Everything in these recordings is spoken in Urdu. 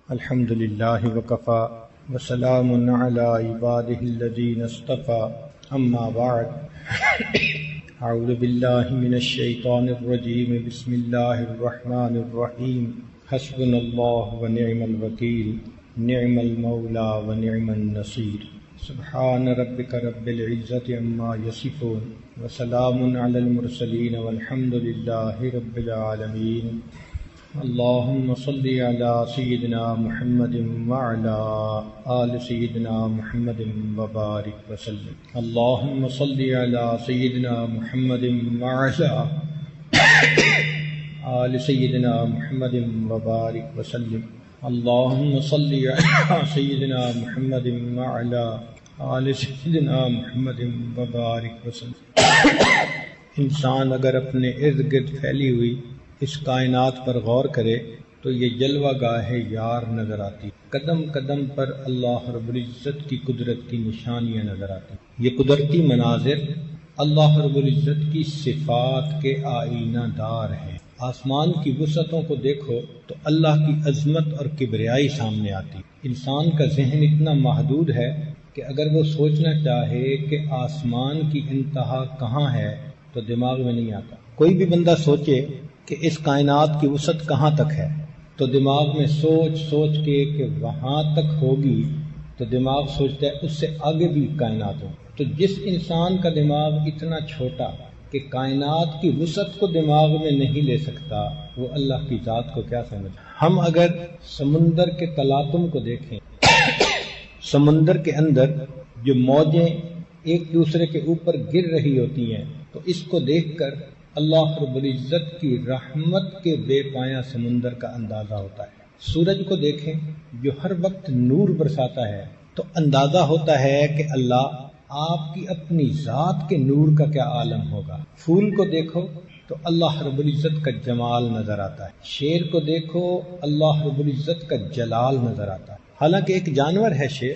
الحمد لله وكفى وسلام على عباده الذين اصطفى اما بعد اعوذ بالله من الشيطان الرجيم بسم الله الرحمن الرحيم حسبنا الله ونعم الوكيل نعم المولى ونعم النصير سبحان ربك رب العزة عما يصفون وسلام على المرسلين والحمد لله رب العالمين اللهم صل على سيدنا محمد وعلى آل سيدنا محمد وبارك وسلم اللهم صل على سيدنا محمد وعلى آل سيدنا محمد وبارك وسلم اللهم صل على سيدنا محمد وعلى آل سيدنا محمد وبارك وسلم انسان اگر اپنے ارد گرد پھیلی ہوئی اس کائنات پر غور کرے تو یہ جلوہ گاہ یار نظر آتی، قدم قدم پر اللہ رب العزت کی قدرت کی نشانیاں نظر آتی۔ یہ قدرتی مناظر اللہ رب العزت کی صفات کے آئینہ دار ہیں۔ آسمان کی وسعتوں کو دیکھو تو اللہ کی عظمت اور کبریائی سامنے آتی۔ انسان کا ذہن اتنا محدود ہے کہ اگر وہ سوچنا چاہے کہ آسمان کی انتہا کہاں ہے تو دماغ میں نہیں آتا۔ کوئی بھی بندہ سوچے کہ اس کائنات کی وسعت کہاں تک ہے تو دماغ میں سوچ سوچ کے کہ وہاں تک ہوگی تو دماغ سوچتا ہے اس سے آگے بھی کائنات ہو۔ تو جس انسان کا دماغ اتنا چھوٹا کہ کائنات کی وسعت کو دماغ میں نہیں لے سکتا وہ اللہ کی ذات کو کیا سمجھے۔ ہم اگر سمندر کے تلاطم کو دیکھیں، سمندر کے اندر جو موجیں ایک دوسرے کے اوپر گر رہی ہوتی ہیں تو اس کو دیکھ کر اللہ رب العزت کی رحمت کے بے پایاں سمندر کا اندازہ ہوتا ہے۔ سورج کو دیکھیں جو ہر وقت نور برساتا ہے تو اندازہ ہوتا ہے کہ اللہ آپ کی اپنی ذات کے نور کا کیا عالم ہوگا۔ پھول کو دیکھو تو اللہ رب العزت کا جمال نظر آتا ہے۔ شیر کو دیکھو اللہ رب العزت کا جلال نظر آتا ہے۔ حالانکہ ایک جانور ہے شیر،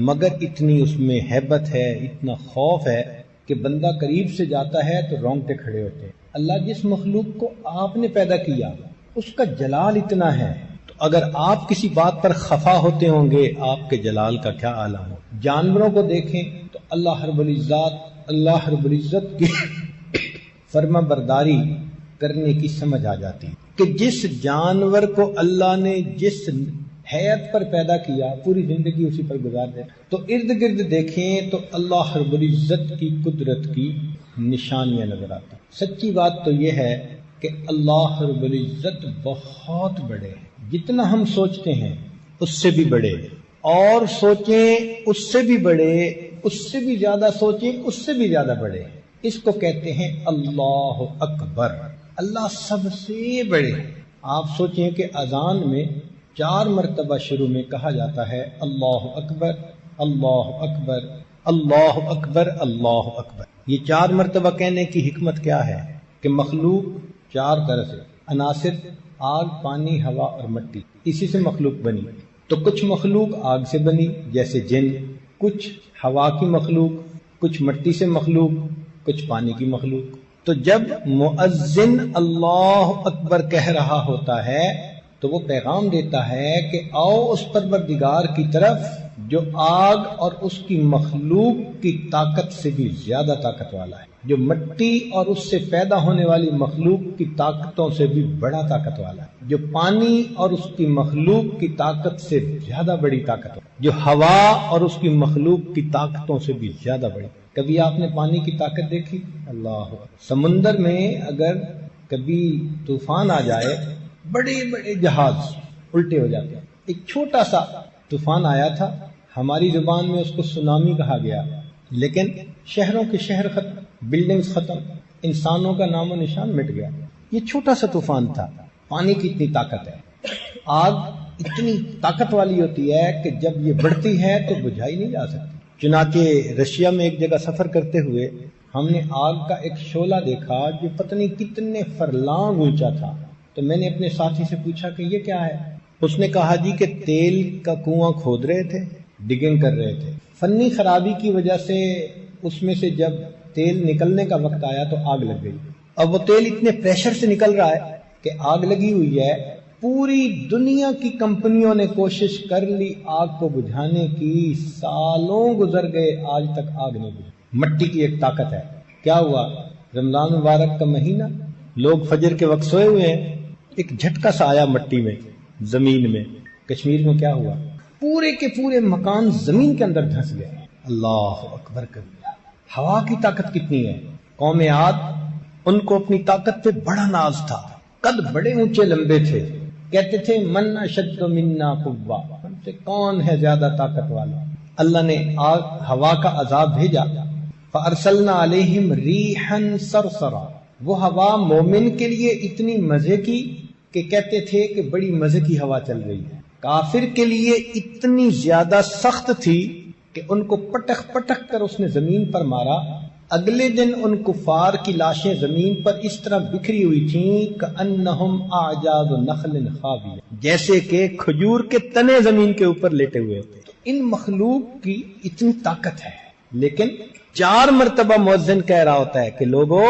مگر اتنی اس میں ہیبت ہے، اتنا خوف ہے کہ بندہ قریب سے جاتا ہے تو رونگٹے کھڑے ہوتے ہیں۔ اللہ جس مخلوق کو آپ نے پیدا کیا اس کا جلال اتنا ہے تو اگر آپ کسی بات پر خفا ہوتے ہوں گے آپ کے جلال کا کیا عالم ہو۔ جانوروں کو دیکھیں تو اللہ رب العزت کی فرما برداری کرنے کی سمجھ آ جاتی ہے کہ جس جانور کو اللہ نے جس حیات پر پیدا کیا پوری زندگی اسی پر گزار دے تو ارد گرد دیکھیں تو اللہ رب العزت کی قدرت کی نشانیاں نظر آتی۔ سچی بات تو یہ ہے کہ اللہ رب العزت بہت بڑے ہیں، جتنا ہم سوچتے ہیں اس سے بھی بڑے، اور سوچیں اس سے بھی بڑے، اس سے بھی زیادہ سوچیں اس سے بھی زیادہ بڑے۔ اس کو کہتے ہیں اللہ اکبر، اللہ سب سے بڑے۔ آپ سوچیں کہ اذان میں 4 مرتبہ شروع میں کہا جاتا ہے اللہ اکبر اللہ اکبر اللہ اکبر اللہ اکبر۔ یہ 4 مرتبہ کہنے کی حکمت کیا ہے کہ مخلوق 4 طرح سے عناصر آگ، پانی، ہوا اور مٹی، اسی سے مخلوق بنی۔ تو کچھ مخلوق آگ سے بنی جیسے جن، کچھ ہوا کی مخلوق، کچھ مٹی سے مخلوق، کچھ پانی کی مخلوق۔ تو جب مؤذن اللہ اکبر کہہ رہا ہوتا ہے تو وہ پیغام دیتا ہے کہ آؤ اس پروردگار کی طرف جو آگ اور اس کی مخلوق کی طاقت سے بھی زیادہ طاقت والا ہے، جو مٹی اور اس سے پیدا ہونے والی مخلوق کی طاقتوں سے بھی بڑا طاقت والا ہے، جو پانی اور اس کی مخلوق کی طاقت سے زیادہ بڑی طاقت والا ہے، جو ہوا اور اس کی مخلوق کی طاقتوں سے بھی زیادہ بڑی۔ کبھی آپ نے پانی کی طاقت دیکھی؟ اللہ! سمندر میں اگر کبھی طوفان آ جائے بڑے بڑے جہاز الٹے ہو جاتے ہیں۔ ایک چھوٹا سا طوفان آیا تھا، ہماری زبان میں اس کو سونامی کہا گیا، لیکن شہروں کے شہر ختم، بلڈنگز ختم، انسانوں کا نام و نشان مٹ گیا۔ یہ چھوٹا سا طوفان تھا۔ پانی کی اتنی طاقت ہے، آگ اتنی طاقت والی ہوتی ہے کہ جب یہ بڑھتی ہے تو بجھائی نہیں جا سکتی۔ چنانچہ رشیا میں ایک جگہ سفر کرتے ہوئے ہم نے آگ کا ایک شعلہ دیکھا جو پتہ نہیں کتنے فرلانگ اونچا تھا۔ تو میں نے اپنے ساتھی سے پوچھا کہ یہ کیا ہے؟ اس نے کہا جی کہ تیل کا کنواں کھود رہے تھے، ڈگنگ کر رہے تھے، فنی خرابی کی وجہ سے اس میں سے جب تیل نکلنے کا وقت آیا تو آگ لگ گئی۔ اب وہ تیل اتنے پریشر سے نکل رہا ہے کہ آگ لگی ہوئی ہے پوری دنیا کی کمپنیوں نے کوشش کر لی آگ کو بجھانے کی، سالوں گزر گئے، آج تک آگ نہیں بجھی۔ مٹی کی ایک طاقت ہے۔ کیا ہوا؟ رمضان مبارک کا مہینہ، لوگ فجر کے وقت سوئے ہوئے ہیں، ایک جھٹکا سا آیا مٹی میں، زمین میں۔ کشمیر میں کیا ہوا؟ پورے کے پورے مکان زمین کے اندر دھنس گئے۔ اللہ اکبر کبیرہ۔ ہوا کی طاقت کتنی ہے۔ قوم عاد، ان کو اپنی طاقت پہ بڑا ناز تھا، قد بڑے اونچے لمبے تھے، کہتے تھے من اشد منا قوہ، ہم سے کون ہے زیادہ طاقت والا۔ اللہ نے ہوا کا عذاب بھیجا، فارسلنا علیہم ریحا صرصرا، وہ ہوا مومن کے لیے اتنی مزے کی کہ کہتے تھے کہ بڑی مزے کی ہوا چل رہی ہے، کافر کے لیے اتنی زیادہ سخت تھی کہ ان کو پٹک پٹک کر اس نے زمین پر مارا۔ اگلے دن ان کفار کی لاشیں زمین پر اس طرح بکھری ہوئی تھیں کأنہم اعجاز نخل خاویہ، جیسے کہ کھجور کے تنے زمین کے اوپر لیٹے ہوئے ہوتے۔ ان مخلوق کی اتنی طاقت ہے، لیکن 4 مرتبہ مؤذن کہہ رہا ہوتا ہے کہ لوگوں،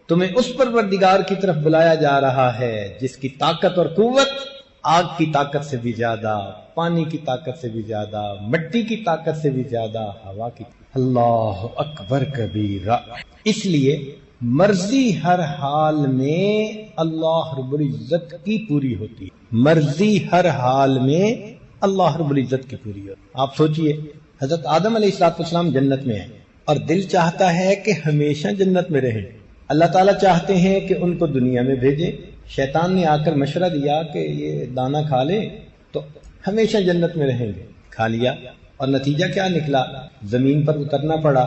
تمہیں اس پروردگار کی طرف بلایا جا رہا ہے جس کی طاقت اور قوت آگ کی طاقت سے بھی زیادہ، پانی کی طاقت سے بھی زیادہ، مٹی کی طاقت سے بھی زیادہ، ہوا کی۔ اللہ اکبر کبیرہ۔ اس لیے مرضی ہر حال میں اللہ رب العزت کی پوری ہوتی ہے، مرضی ہر حال میں اللہ رب العزت کی پوری ہوتی ہے۔ آپ سوچئے، حضرت آدم علیہ السلام جنت میں ہیں اور دل چاہتا ہے کہ ہمیشہ جنت میں رہیں۔ اللہ تعالیٰ چاہتے ہیں کہ ان کو دنیا میں بھیجیں۔ شیطان نے آ کر مشورہ دیا کہ یہ دانہ کھا لیں تو ہمیشہ جنت میں رہیں گے۔ کھا لیا، اور نتیجہ کیا نکلا؟ زمین پر اترنا پڑا۔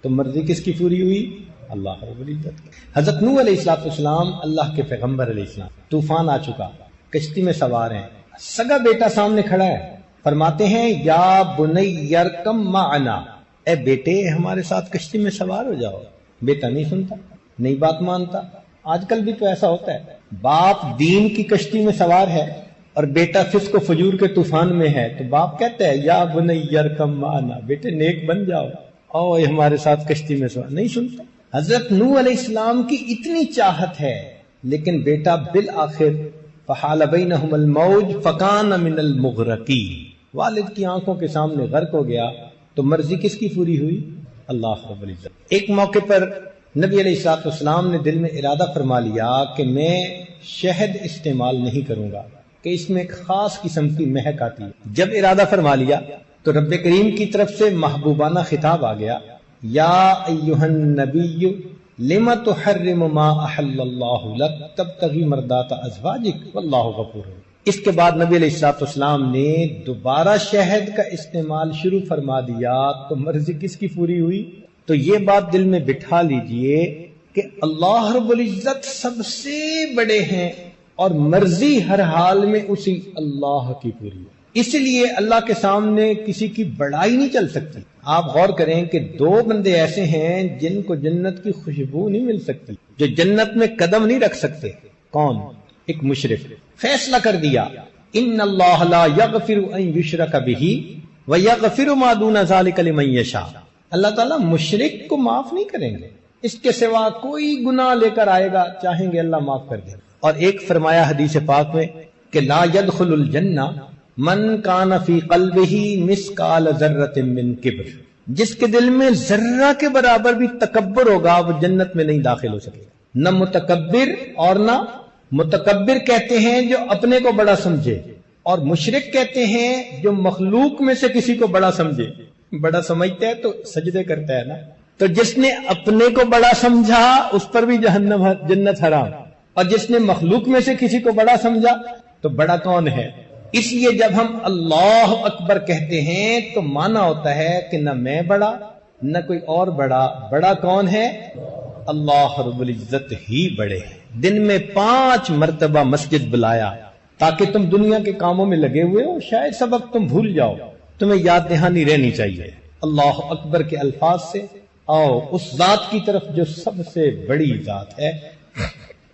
تو مرضی کس کی پوری ہوئی؟ اللہ رب العزت کی۔ حضرت نوح علیہ السلام اللہ کے پیغمبر علیہ السلام، طوفان آ چکا، کشتی میں سوار ہیں، سگا بیٹا سامنے کھڑا ہے، فرماتے ہیں یا بنی ارکم معنا، اے بیٹے ہمارے ساتھ کشتی میں سوار ہو جاؤ۔ بیٹا نہیں سنتا، نہیں بات مانتا۔ آج کل بھی تو ایسا ہوتا ہے، باپ دین کی کشتی میں سوار ہے اور بیٹا فسق و فجور کے طوفان میں ہے، تو باپ کہتا ہے یا بنی ارکم معنا، بیٹے نیک بن جاؤ، او ہمارے ساتھ کشتی میں سوار۔ نہیں سنتا۔ حضرت نوح علیہ السلام کی اتنی چاہت ہے، لیکن بیٹا بالآخر فحال بینہم الموج فکان من المغرقین، والد کی آنکھوں کے سامنے غرق ہو گیا۔ تو مرضی کس کی پوری ہوئی؟ اللہ رب العزت۔ ایک موقع پر نبی علیہ السلام نے دل میں ارادہ فرما لیا کہ میں شہد استعمال نہیں کروں گا، کہ اس میں ایک خاص قسم کی مہک آتی ہے۔ جب ارادہ فرما لیا تو رب کریم کی طرف سے محبوبانہ خطاب آ گیا، یا ایھا النبی لم تحرم ما احل اللہ لک تبتغی مرضات ازواجک واللہ غفور۔ اس کے بعد نبی علیہ السلام نے دوبارہ شہد کا استعمال شروع فرما دیا، تو مرضی کس کی پوری ہوئی؟ تو یہ بات دل میں بٹھا لیجئے کہ اللہ رب العزت سب سے بڑے ہیں اور مرضی ہر حال میں اسی اللہ کی پوری ہے۔ اس لیے اللہ کے سامنے کسی کی بڑائی نہیں چل سکتی۔ آپ غور کریں کہ 2 بندے ایسے ہیں جن کو جنت کی خوشبو نہیں مل سکتی، جو جنت میں قدم نہیں رکھ سکتے۔ کون؟ ایک مشرک۔ فیصلہ کر دیا ان اللہ لا یغفر ان یشرک بہ ویغفر ما دون ذلک لمن یشاء، اللہ تعالیٰ مشرک کو معاف نہیں کریں گے، اس کے سوا کوئی گناہ لے کر آئے گا چاہیں گے اللہ معاف کر دے۔ اور ایک فرمایا حدیث پاک میں کہ لا يدخل الجنہ من کان فی قلبہ مثقال ذرۃ من کبر، جس کے دل میں ذرہ کے برابر بھی تکبر ہوگا وہ جنت میں نہیں داخل ہو سکے۔ نہ متکبر اور نہ متکبر کہتے ہیں جو اپنے کو بڑا سمجھے، اور مشرک کہتے ہیں جو مخلوق میں سے کسی کو بڑا سمجھے۔ بڑا سمجھتا ہے تو سجدے کرتا ہے نا، تو جس نے اپنے کو بڑا سمجھا اس پر بھی جہنم جنت حرام، اور جس نے مخلوق میں سے کسی کو بڑا سمجھا تو بڑا کون ہے؟ اس لیے جب ہم اللہ اکبر کہتے ہیں تو معنی ہوتا ہے کہ نہ میں بڑا نہ کوئی اور بڑا، بڑا کون ہے؟ اللہ رب العزت ہی بڑے ہیں۔ دن میں 5 مرتبہ مسجد بلایا تاکہ تم دنیا کے کاموں میں لگے ہوئے ہو، شاید سبق تم بھول جاؤ، تمہیں یاد دہانی رہنی چاہیے اللہ اکبر کے الفاظ سے۔ آؤ اس ذات کی طرف جو سب سے بڑی ذات ہے،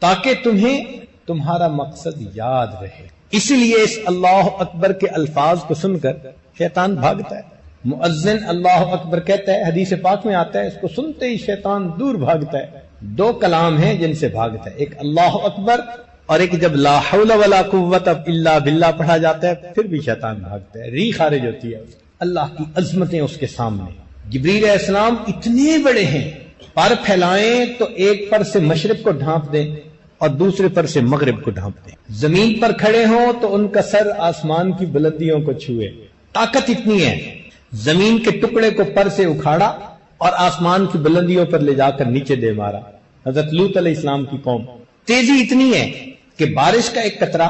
تاکہ تمہیں تمہارا مقصد یاد رہے۔ اسی لیے اس اللہ اکبر کے الفاظ کو سن کر شیطان بھاگتا ہے۔ مؤذن اللہ اکبر کہتا ہے، حدیث پاک میں آتا ہے، اس کو سنتے ہی شیطان دور بھاگتا ہے۔ 2 کلام ہیں جن سے بھاگتا ہے، ایک اللہ اکبر اور ایک جب لا حول ولا قوت الا باللہ پڑھا جاتا ہے پھر بھی شیطان بھاگتا ہے، ری خارج ہوتی ہے۔ اللہ کی عظمتیں اس کے سامنے، جبریل علیہ السلام اتنے بڑے ہیں، پر پھیلائیں تو ایک پر سے مشرق کو ڈھانپ دیں اور دوسرے پر سے مغرب کو ڈھانپ دیں، زمین پر کھڑے ہوں تو ان کا سر آسمان کی بلندیوں کو چھوئے، طاقت اتنی ہے، زمین کے ٹکڑے کو پر سے اکھاڑا اور آسمان کی بلندیوں پر لے جا کر نیچے دے مارا۔ حضرت لوط علیہ السلام کی قوم، تیزی اتنی ہے کہ بارش کا ایک قطرہ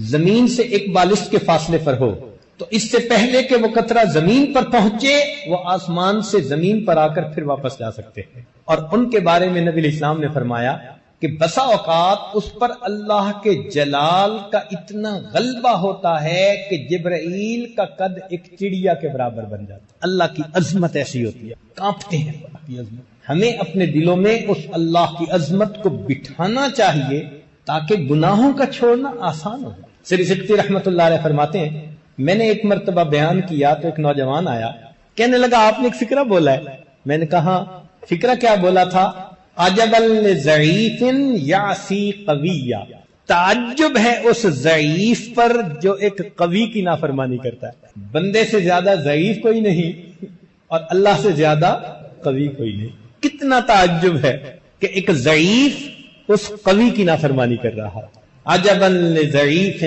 زمین سے ایک بالشت کے فاصلے پر ہو تو اس سے پہلے کہ وہ قطرہ زمین پر پہنچے وہ آسمان سے زمین پر آ کر پھر واپس جا سکتے ہیں۔ اور ان کے بارے میں نبی علیہ السلام نے فرمایا کہ بسا اوقات اس پر اللہ کے جلال کا اتنا غلبہ ہوتا ہے کہ جبرائیل کا قد ایک چڑیا کے برابر بن جاتا ہے۔ اللہ کی عظمت ایسی ہوتی ہے، کانپتے ہیں اللہ کی عظمت۔ ہمیں اپنے دلوں میں اس اللہ کی عظمت کو بٹھانا چاہیے تاکہ گناہوں کا چھوڑنا آسان ہو۔ سری سکتی رحمت اللہ علیہ فرماتے ہیں، میں نے ایک مرتبہ بیان کیا تو ایک نوجوان آیا، کہنے لگا آپ نے ایک فکرہ بولا ہے۔ میں نے کہا فکرہ کیا بولا تھا؟ عجبا لضعیف یعصی قویا، تعجب ہے اس ضعیف پر جو ایک قوی کی نافرمانی کرتا ہے۔ بندے سے زیادہ ضعیف کوئی نہیں اور اللہ سے زیادہ قوی کوئی نہیں۔ کتنا تعجب ہے کہ ایک ضعیف اس قوی کی نافرمانی کر رہا ہے۔ عجبا لضعیف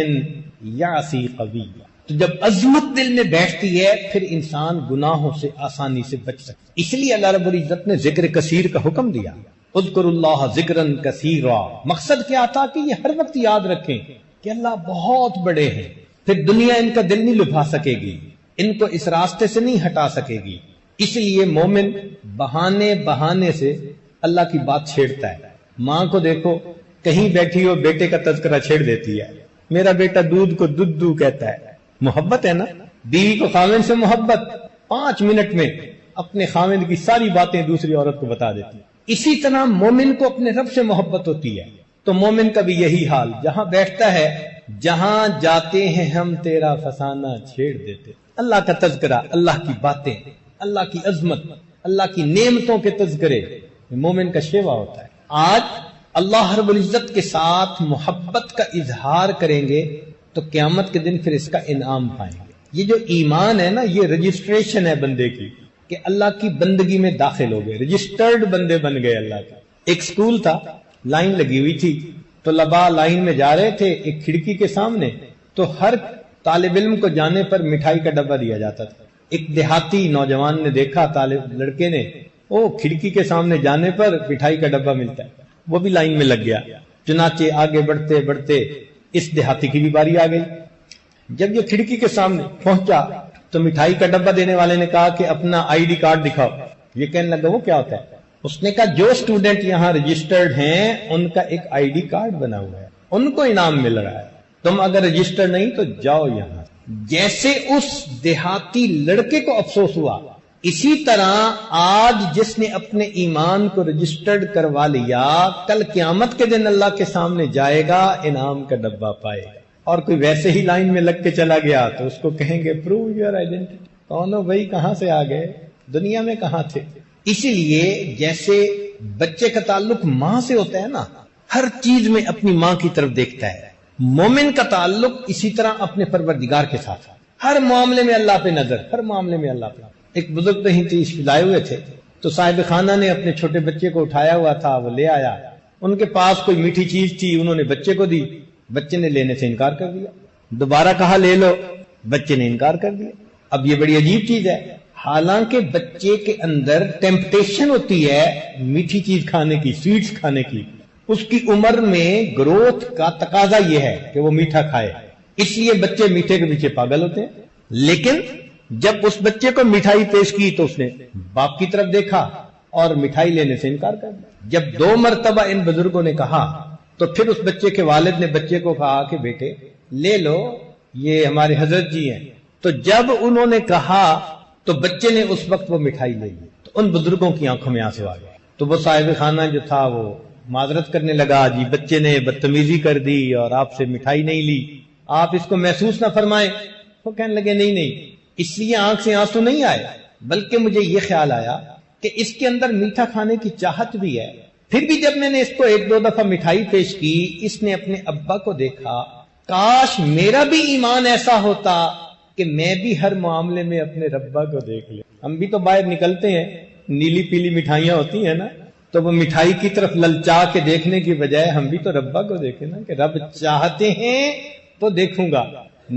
یعصی قویا، تو جب عظمت دل میں بیٹھتی ہے پھر انسان گناہوں سے آسانی سے بچ سکتا ہے۔ اس لیے اللہ رب العزت نے ذکر کثیر کا حکم دیا، اذکر اللہ ذکرا کثیرا۔ مقصد کیا تھا کہ یہ ہر وقت یاد رکھیں کہ اللہ بہت بڑے ہیں، پھر دنیا ان کا دل نہیں لبھا سکے گی، ان کو اس راستے سے نہیں ہٹا سکے گی۔ اس لیے مومن بہانے بہانے سے اللہ کی بات چھیڑتا ہے۔ ماں کو دیکھو کہیں بیٹھی ہو بیٹے کا تذکرہ چھیڑ دیتی ہے، میرا بیٹا دودھ کو دودھ کہتا ہے، محبت ہے نا۔ بیوی کو خاوند سے محبت، 5 منٹ میں اپنے خاوند کی ساری باتیں دوسری عورت کو بتا دیتی ہے۔ اسی طرح مومن کو اپنے رب سے محبت ہوتی ہے، تو مومن کا بھی یہی حال، جہاں بیٹھتا ہے جہاں جاتے ہیں ہم تیرا فسانہ چھیڑ دیتے۔ اللہ کا تذکرہ، اللہ کی باتیں، اللہ کی عظمت، اللہ کی نعمتوں کے تذکرے مومن کا شیوا ہوتا ہے۔ آج اللہ رب العزت کے ساتھ محبت کا اظہار کریں گے تو قیامت کے دن پھر اس کا انعام پائیں گے۔ یہ جو ایمان ہے نا، یہ رجسٹریشن ہے بندے کی کہ اللہ کی بندگی میں داخل ہو گئے، رجسٹرڈ بندے بن گئے اللہ کے۔ ایک سکول تھا، لائن لگی ہوئی تھی، طلباء لائن میں جا رہے تھے، ایک کھڑکی کے سامنے تو ہر طالب علم کو جانے پر مٹھائی کا ڈبہ دیا جاتا تھا۔ ایک دیہاتی نوجوان نے دیکھا، طالب لڑکے نے، او کھڑکی کے سامنے جانے پر مٹھائی کا ڈبہ ملتا ہے، وہ بھی لائن میں لگ گیا۔ چنانچہ آگے بڑھتے بڑھتے اس دیہاتی کی بھی باری آ گئی۔ جب یہ کھڑکی کے سامنے پہنچا تو مٹھائی کا ڈبہ دینے والے نے کہا کہ اپنا آئی ڈی کارڈ دکھاؤ۔ یہ کہنے لگا وہ کیا ہوتا ہے؟ اس نے کہا جو اسٹوڈنٹ یہاں رجسٹرڈ ہیں ان کا ایک آئی ڈی کارڈ بنا ہوا ہے، ان کو انعام مل رہا ہے، تم اگر رجسٹر نہیں تو جاؤ یہاں۔ جیسے اس دیہاتی لڑکے کو افسوس ہوا، اسی طرح آج جس نے اپنے ایمان کو رجسٹرڈ کروا لیا کل قیامت کے دن اللہ کے سامنے جائے گا، انعام کا ڈبہ پائے گا۔ اور کوئی ویسے ہی لائن میں لگ کے چلا گیا تو اس کو کہیں گے پروو یور آئیڈینٹی، کون ہو بھائی، کہاں سے آ گئے، دنیا میں کہاں تھے۔ اسی لیے جیسے بچے کا تعلق ماں سے ہوتا ہے نا، ہر چیز میں اپنی ماں کی طرف دیکھتا ہے، مومن کا تعلق اسی طرح اپنے پروردگار کے ساتھ ہے، ہر معاملے میں اللہ پہ نظر، ہر معاملے میں اللہ پہ۔ ایک بزرگ کہیں تشریف لائے ہوئے تھے تو صاحب خانہ نے اپنے چھوٹے بچے کو اٹھایا ہوا تھا، وہ لے آیا، ان کے پاس کوئی میٹھی چیز تھی، انہوں نے بچے کو دی، بچے نے لینے سے انکار کر دیا، دوبارہ کہا لے لو، بچے نے انکار کر دیا۔ اب یہ بڑی عجیب چیز ہے، حالانکہ بچے کے اندر ٹیمپٹیشن ہوتی ہے میٹھی چیز کھانے کی، سویٹس کھانے کی، اس کی عمر میں گروتھ کا تقاضا یہ ہے کہ وہ میٹھا کھائے، اس لیے بچے میٹھے کے پیچھے پاگل ہوتے ہیں۔ لیکن جب اس بچے کو مٹھائی پیش کی تو اس نے باپ کی طرف دیکھا اور مٹھائی لینے سے انکار کر دیا۔ جب 2 مرتبہ ان بزرگوں نے کہا تو پھر اس بچے کے والد نے بچے کو کہا کہ بیٹے لے لو، یہ ہمارے حضرت جی ہیں۔ تو جب انہوں نے کہا تو بچے نے اس وقت وہ مٹھائی لے لی، تو ان بزرگوں کی آنکھوں میں آنسو آ گئے۔ تو وہ صاحب خانہ جو تھا وہ معذرت کرنے لگا، جی بچے نے بدتمیزی کر دی اور آپ سے مٹھائی نہیں لی، آپ اس کو محسوس نہ فرمائیں۔ وہ کہنے لگے نہیں، اس لیے آنکھ سے آنسو نہیں آئے، بلکہ مجھے یہ خیال آیا کہ اس کے اندر میٹھا کھانے کی چاہت بھی ہے، پھر بھی جب میں نے اس کو 1-2 دفعہ مٹھائی پیش کی، اس نے اپنے ابا کو دیکھا، کاش میرا بھی ایمان ایسا ہوتا کہ میں بھی ہر معاملے میں اپنے ربا کو دیکھ لے۔ ہم بھی تو باہر نکلتے ہیں، نیلی پیلی مٹھائیاں ہوتی ہیں نا، تو وہ مٹھائی کی طرف للچا کے دیکھنے کی بجائے ہم بھی تو ربا کو دیکھیں نا، کہ رب چاہتے ہیں تو دیکھوں گا،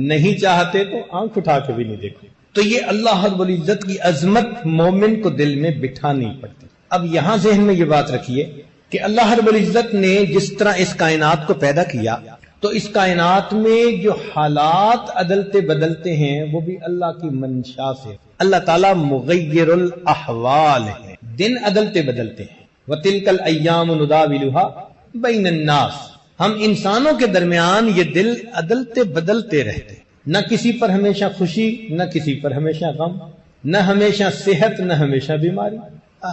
نہیں چاہتے تو آنکھ اٹھا کے بھی نہیں دیکھوں۔ تو یہ اللہ رب العزت کی عظمت مومن کو دل میں بٹھانی پڑتی۔ اب یہاں ذہن میں یہ بات رکھیے کہ اللہ رب العزت نے جس طرح اس کائنات کو پیدا کیا، تو اس کائنات میں جو حالات عدلتے بدلتے ہیں وہ بھی اللہ کی منشا سے۔ اللہ تعالیٰ مغیر الاحوال ہے، دن عدلتے بدلتے ہیں۔ وَتِلْكَ الْأَيَّامُ نُدَاوِلُهَا بَيْنَ النَّاسِ، ہم انسانوں کے درمیان یہ دل عدلتے بدلتے رہتے، نہ کسی پر ہمیشہ خوشی، نہ کسی پر ہمیشہ غم، نہ ہمیشہ صحت، نہ ہمیشہ بیماری،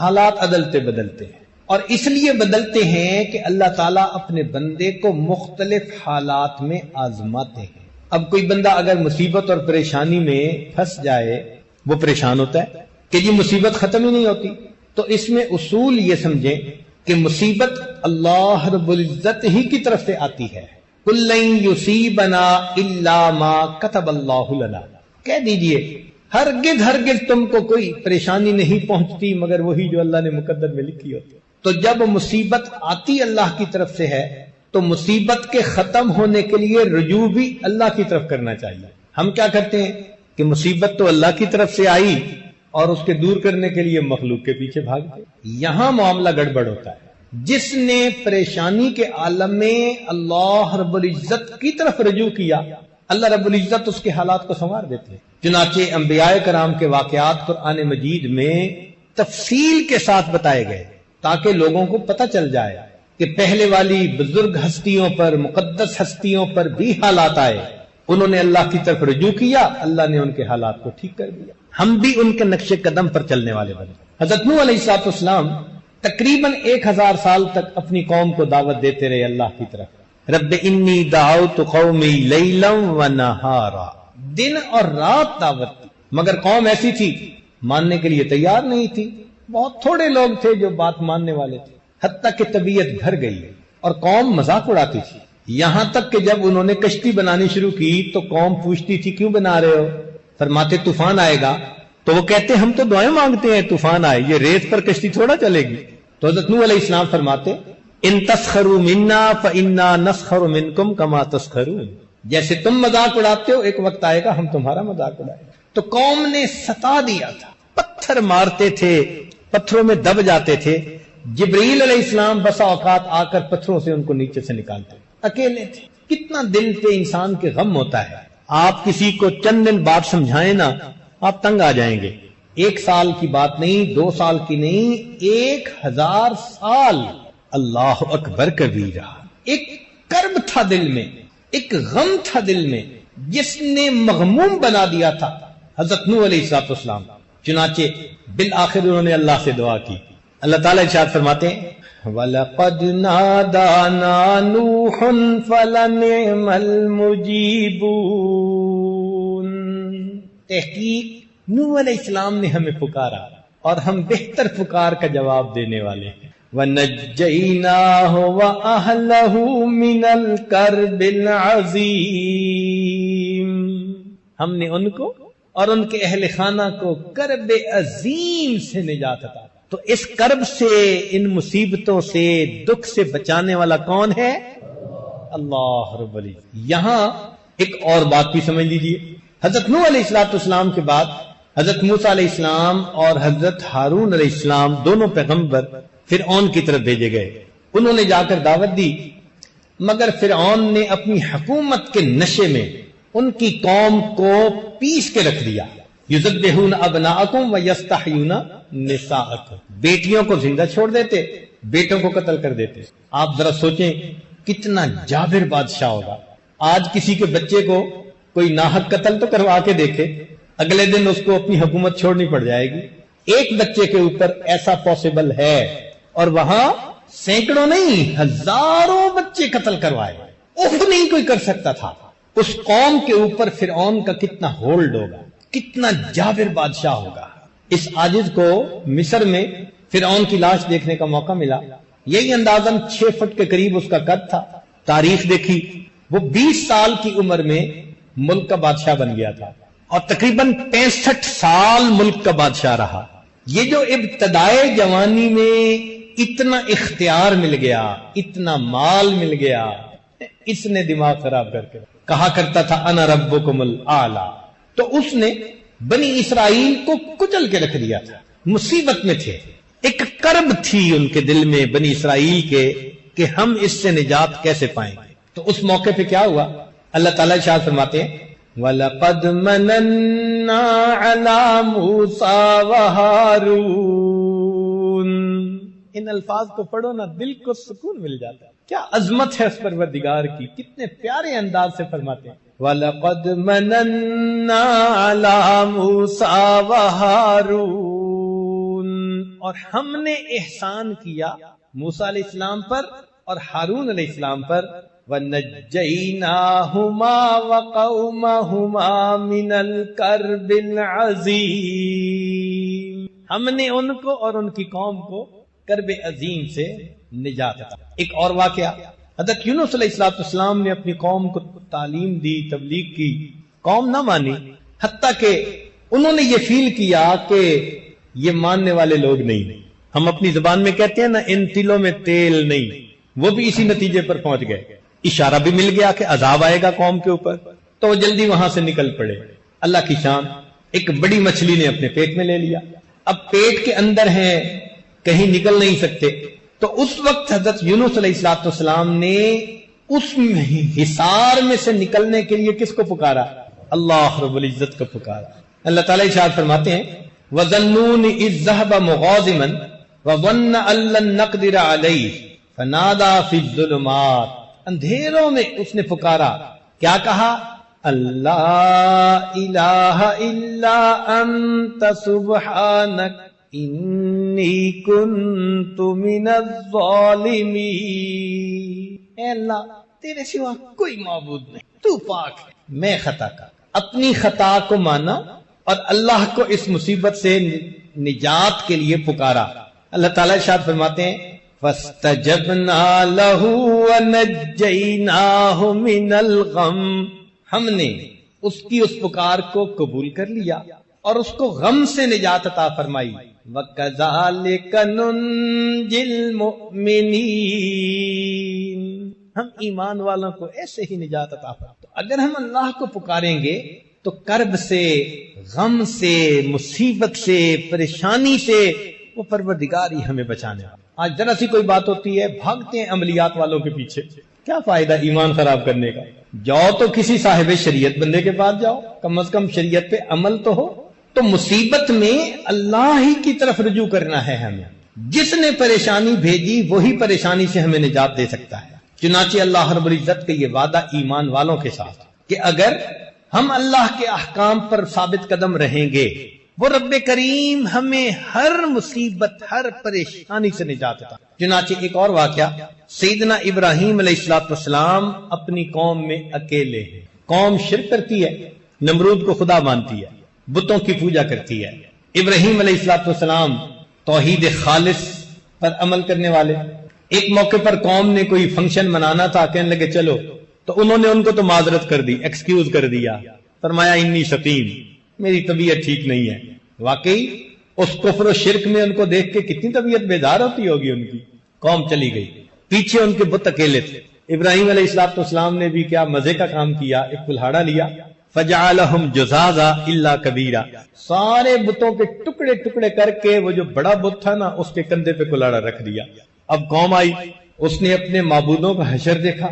حالات عدلتے بدلتے ہیں۔ اور اس لیے بدلتے ہیں کہ اللہ تعالیٰ اپنے بندے کو مختلف حالات میں آزماتے ہیں۔ اب کوئی بندہ اگر مصیبت اور پریشانی میں پھنس جائے، وہ پریشان ہوتا ہے کہ یہ مصیبت ختم ہی نہیں ہوتی، تو اس میں اصول یہ سمجھیں کہ مصیبت اللہ رب العزت ہی کی طرف سے آتی ہے۔ قُل لَن يُصِيبَنَا إِلَّا مَا كَتَبَ اللَّهُ لَنَا، کہہ دیجئے ہرگز تم کو کوئی پریشانی نہیں پہنچتی مگر وہی جو اللہ نے مقدر میں لکھی ہوتی۔ تو جب مصیبت آتی اللہ کی طرف سے ہے تو مصیبت کے ختم ہونے کے لیے رجوع بھی اللہ کی طرف کرنا چاہیے۔ ہم کیا کرتے ہیں کہ مصیبت تو اللہ کی طرف سے آئی اور اس کے دور کرنے کے لیے مخلوق کے پیچھے بھاگتے، یہاں معاملہ گڑبڑ ہوتا ہے۔ جس نے پریشانی کے عالم میں اللہ رب العزت کی طرف رجوع کیا، اللہ رب العزت اس کے حالات کو سنوار دیتے ہیں۔ چنانچہ انبیاء کرام کے واقعات قرآن مجید میں تفصیل کے ساتھ بتائے گئے تاکہ لوگوں کو پتہ چل جائے کہ پہلے والی بزرگ ہستیوں پر، مقدس ہستیوں پر بھی حالات آئے، انہوں نے اللہ کی طرف رجوع کیا، اللہ نے ان کے حالات کو ٹھیک کر دیا۔ ہم بھی ان کے نقش قدم پر چلنے والے بنے۔ حضرت نوح علیہ السلام تقریباً 1000 سال تک اپنی قوم کو دعوت دیتے رہے اللہ کی طرف۔ رب انی دعوت قومی لیلا و نہارا، دن اور رات دعوت تھی، مگر قوم ایسی تھی ماننے کے لیے تیار نہیں تھی۔ بہت تھوڑے لوگ تھے جو بات ماننے والے تھے، حتیٰ کہ طبیعت بھر گئی اور قوم مذاق اڑاتی تھی، یہاں تک کہ جب انہوں نے کشتی بنانی شروع کی تو قوم پوچھتی تھی کیوں بنا رہے ہو؟ فرماتے طوفان آئے گا، تو وہ کہتے ہم تو دعائیں مانگتے ہیں طوفان آئے، یہ ریت پر کشتی تھوڑا چلے گی۔ تو حضرت نوح علیہ السلام فرماتے ان تسخروا منا فانا نسخر منکم کما تسخرون، جیسے تم مذاق اڑاتے ہو ایک وقت آئے گا ہم تمہارا مذاق اڑائیں گے۔ تو قوم نے ستا دیا تھا، پتھر مارتے تھے، پتھروں میں دب جاتے تھے، جبریل علیہ السلام بسا اوقات آ کر پتھروں سے ان کو نیچے سے نکالتے، اکیلے تھے۔ کتنا دل پہ انسان کے غم ہوتا ہے، آپ کسی کو چند دن بات سمجھائیں نا آپ تنگ آ جائیں گے۔ 1 سال کی بات نہیں، 2 سال کی نہیں، 1000 سال۔ اللہ اکبر کبیرہ، ایک کرب تھا دل میں، ایک غم تھا دل میں جس نے مغموم بنا دیا تھا حضرت نوح علیہ السلام۔ چنانچہ بالآخر انہوں نے اللہ سے دعا کی۔ اللہ تعالیٰ ارشاد فرماتے ہیں وَلَقَدْ نَادَانَا نُوحٌ فَلَنِعْمَ الْمُجِيبُونَ، تحقیق نوح علیہ السلام نے ہمیں پکارا اور ہم بہتر پکار کا جواب دینے والے ہیں۔ وَنَجَّيْنَاهُ وَأَهْلَهُ مِنَ الْكَرْبِ الْعَظِيمِ، ہم نے ان کو اور ان کے اہل خانہ کو کرب عظیم سے نجات عطا۔ تو اس کرب سے، ان مصیبتوں سے، دکھ سے بچانے والا کون ہے؟ اللہ رب العزت۔ یہاں ایک اور بات بھی سمجھ لیجئے، حضرت نوح علیہ السلام کے بعد حضرت موسیٰ علیہ السلام اور حضرت ہارون علیہ السلام دونوں پیغمبر فرعون کی طرف بھیجے گئے۔ انہوں نے جا کر دعوت دی، مگر فرعون نے اپنی حکومت کے نشے میں ان کی قوم کو پیس کے رکھ دیا۔ یذبحون ابناءکم ویستحیون نساءکم، بیٹیوں کو زندہ چھوڑ دیتے، بیٹوں کو قتل کر دیتے۔ آپ ذرا سوچیں کتنا جابر بادشاہ ہوگا۔ آج کسی کے بچے کو کوئی ناحق قتل تو کروا کے دیکھے، اگلے دن اس کو اپنی حکومت چھوڑنی پڑ جائے گی۔ ایک بچے کے اوپر ایسا پاسبل ہے، اور وہاں سینکڑوں نہیں ہزاروں بچے قتل کروائے، نہیں کوئی کر سکتا تھا۔ اس قوم کے اوپر فرعون کا کتنا ہولڈ ہوگا، کتنا جابر بادشاہ ہوگا۔ اس عاجز کو مصر میں فرعون کی لاش دیکھنے کا موقع ملا، یہی اندازاً 6 فٹ کے قریب اس کا قد تھا. تاریخ دیکھی، وہ 20 سال کی عمر میں ملک کا بادشاہ بن گیا تھا اور تقریباً 65 سال ملک کا بادشاہ رہا. یہ جو ابتدائے جوانی میں اتنا اختیار مل گیا، اتنا مال مل گیا، اس نے دماغ خراب کر کے کہا کرتا تھا انا ربکم الاعلی. تو اس نے بنی اسرائیل کو کچل کے رکھ دیا تھا. مصیبت میں تھے، ایک کرب تھی ان کے دل میں بنی اسرائیل کے کہ ہم اس سے نجات کیسے پائیں گے. تو اس موقع پہ کیا ہوا؟ اللہ تعالیٰ ارشاد فرماتے ہیں وَلَقَدْ مَنَنَّا عَلَى مُوسَى وَهَارُونَ. ان الفاظ کو پڑھو نا دل کو سکون مل جاتا ہے. کیا عظمت ہے اس پروردگار کی، کتنے پیارے انداز سے فرماتے ہیں وَلَقَدْ مَنَنَّا عَلَى مُوسَى وَهَارُونَ. اور ہم نے احسان کیا موسیٰ علیہ السلام پر اور ہارون علیہ السلام پر. وَنَجَّيْنَاهُمَا وَقَوْمَهُمَا مِنَ الْكَرْبِ الْعَظِيمِ. ہم نے ان کو اور ان کی قوم کو کرب عظیم سے نجات عطا. ایک اور واقعہ، حضرت یونس علیہ السلام نے اپنی قوم کو تعلیم دی، تبلیغ کی، قوم نہ مانی، حتیٰ کہ انہوں نے یہ فیل کیا کہ یہ ماننے والے لوگ نہیں. ہم اپنی زبان میں کہتے ہیں نا ان تلوں میں تیل نہیں، وہ بھی اسی نتیجے پر پہنچ گئے. اشارہ بھی مل گیا کہ عذاب آئے گا قوم کے اوپر، تو وہ جلدی وہاں سے نکل پڑے. اللہ کی شان، ایک بڑی مچھلی نے اپنے پیٹ میں لے لیا. اب پیٹ کے اندر ہیں، کہیں نکل نہیں سکتے. تو اس وقت حضرت یونس علیہ السلام نے اس حصار میں سے نکلنے کے لیے کس کو پکارا؟ اللہ رب العزت کو پکارا. اللہ تعالیٰ ارشاد فرماتے ہیں وَظَنُّونِ إِذْ ذَهَبَ مُغَاضِبًا وَظَنَّ أَن لَّن نَّقْدِرَ عَلَيْهِ فَنَادَىٰ فِي الظُّلُمَاتِ. اندھیروں میں اس نے پکارا، کیا کہا؟ اللہ الہ الا انت سبحانک انی کنت من الظالمین. اے اللہ تیرے سوا کوئی معبود نہیں، تو پاک ہے، میں خطا کار. اپنی خطا کو مانا اور اللہ کو اس مصیبت سے نجات کے لیے پکارا. اللہ تعالیٰ ارشاد فرماتے ہیں فَاسْتَجَبْنَا لَهُ وَنَجَّيْنَاهُ مِنَ الْغَمِّ. ہم نے اس کی اس پکار کو قبول کر لیا اور اس کو غم سے نجات عطا فرمائی. وَكَذَلِكَ نُنْجِي الْمُؤْمِنِينَ. ہم ایمان والوں کو ایسے ہی نجات عطا فرماتے. تو اگر ہم اللہ کو پکاریں گے تو کرب سے، غم سے، مصیبت سے، پریشانی سے وہ پروردگار ہی ہمیں بچانے والا. آج ذرا سی کوئی بات ہوتی ہے بھاگتے ہیں عملیات والوں کے پیچھے. کیا فائدہ ایمان خراب کرنے کا؟ جاؤ تو کسی صاحب شریعت بندے کے پاس جاؤ، کم از کم شریعت پہ عمل تو ہو. تو مصیبت میں اللہ ہی کی طرف رجوع کرنا ہے ہمیں. جس نے پریشانی بھیجی وہی پریشانی سے ہمیں نجات دے سکتا ہے. چنانچہ اللہ رب العزت کا یہ وعدہ ایمان والوں کے ساتھ کہ اگر ہم اللہ کے احکام پر ثابت قدم رہیں گے وہ رب کریم ہمیں ہر مصیبت، ہر پریشانی سے نجات عطا. چنانچہ ایک اور واقعہ، سیدنا ابراہیم علیہ السلام اپنی قوم میں اکیلے ہیں. قوم شرک کرتی ہے، نمرود کو خدا مانتی ہے، بتوں کی پوجا کرتی ہے. ابراہیم علیہ السلام توحید خالص پر عمل کرنے والے. ایک موقع پر قوم نے کوئی فنکشن منانا تھا، کہنے لگے چلو، تو انہوں نے ان کو تو معذرت کر دی، ایکسکیوز کر دیا، فرمایا انی سقیم، میری طبیعت ٹھیک نہیں ہے. واقعی اس کفر و شرک میں ان کو دیکھ کے کتنی طبیعت بیدار ہوتی ہوگی ان کی. قوم چلی گئی، پیچھے ان کے بت اکیلے تھے. ابراہیم علیہ السلام نے بھی کیا مزے کا کام کیا، ایک کلہاڑا لیا، فجعلہم جزازا الا کبیرا، سارے بتوں کے ٹکڑے ٹکڑے کر کے وہ جو بڑا بت تھا نا اس کے کندھے پہ کلہاڑا رکھ دیا. اب قوم آئی، اس نے اپنے معبودوں کا حشر دیکھا،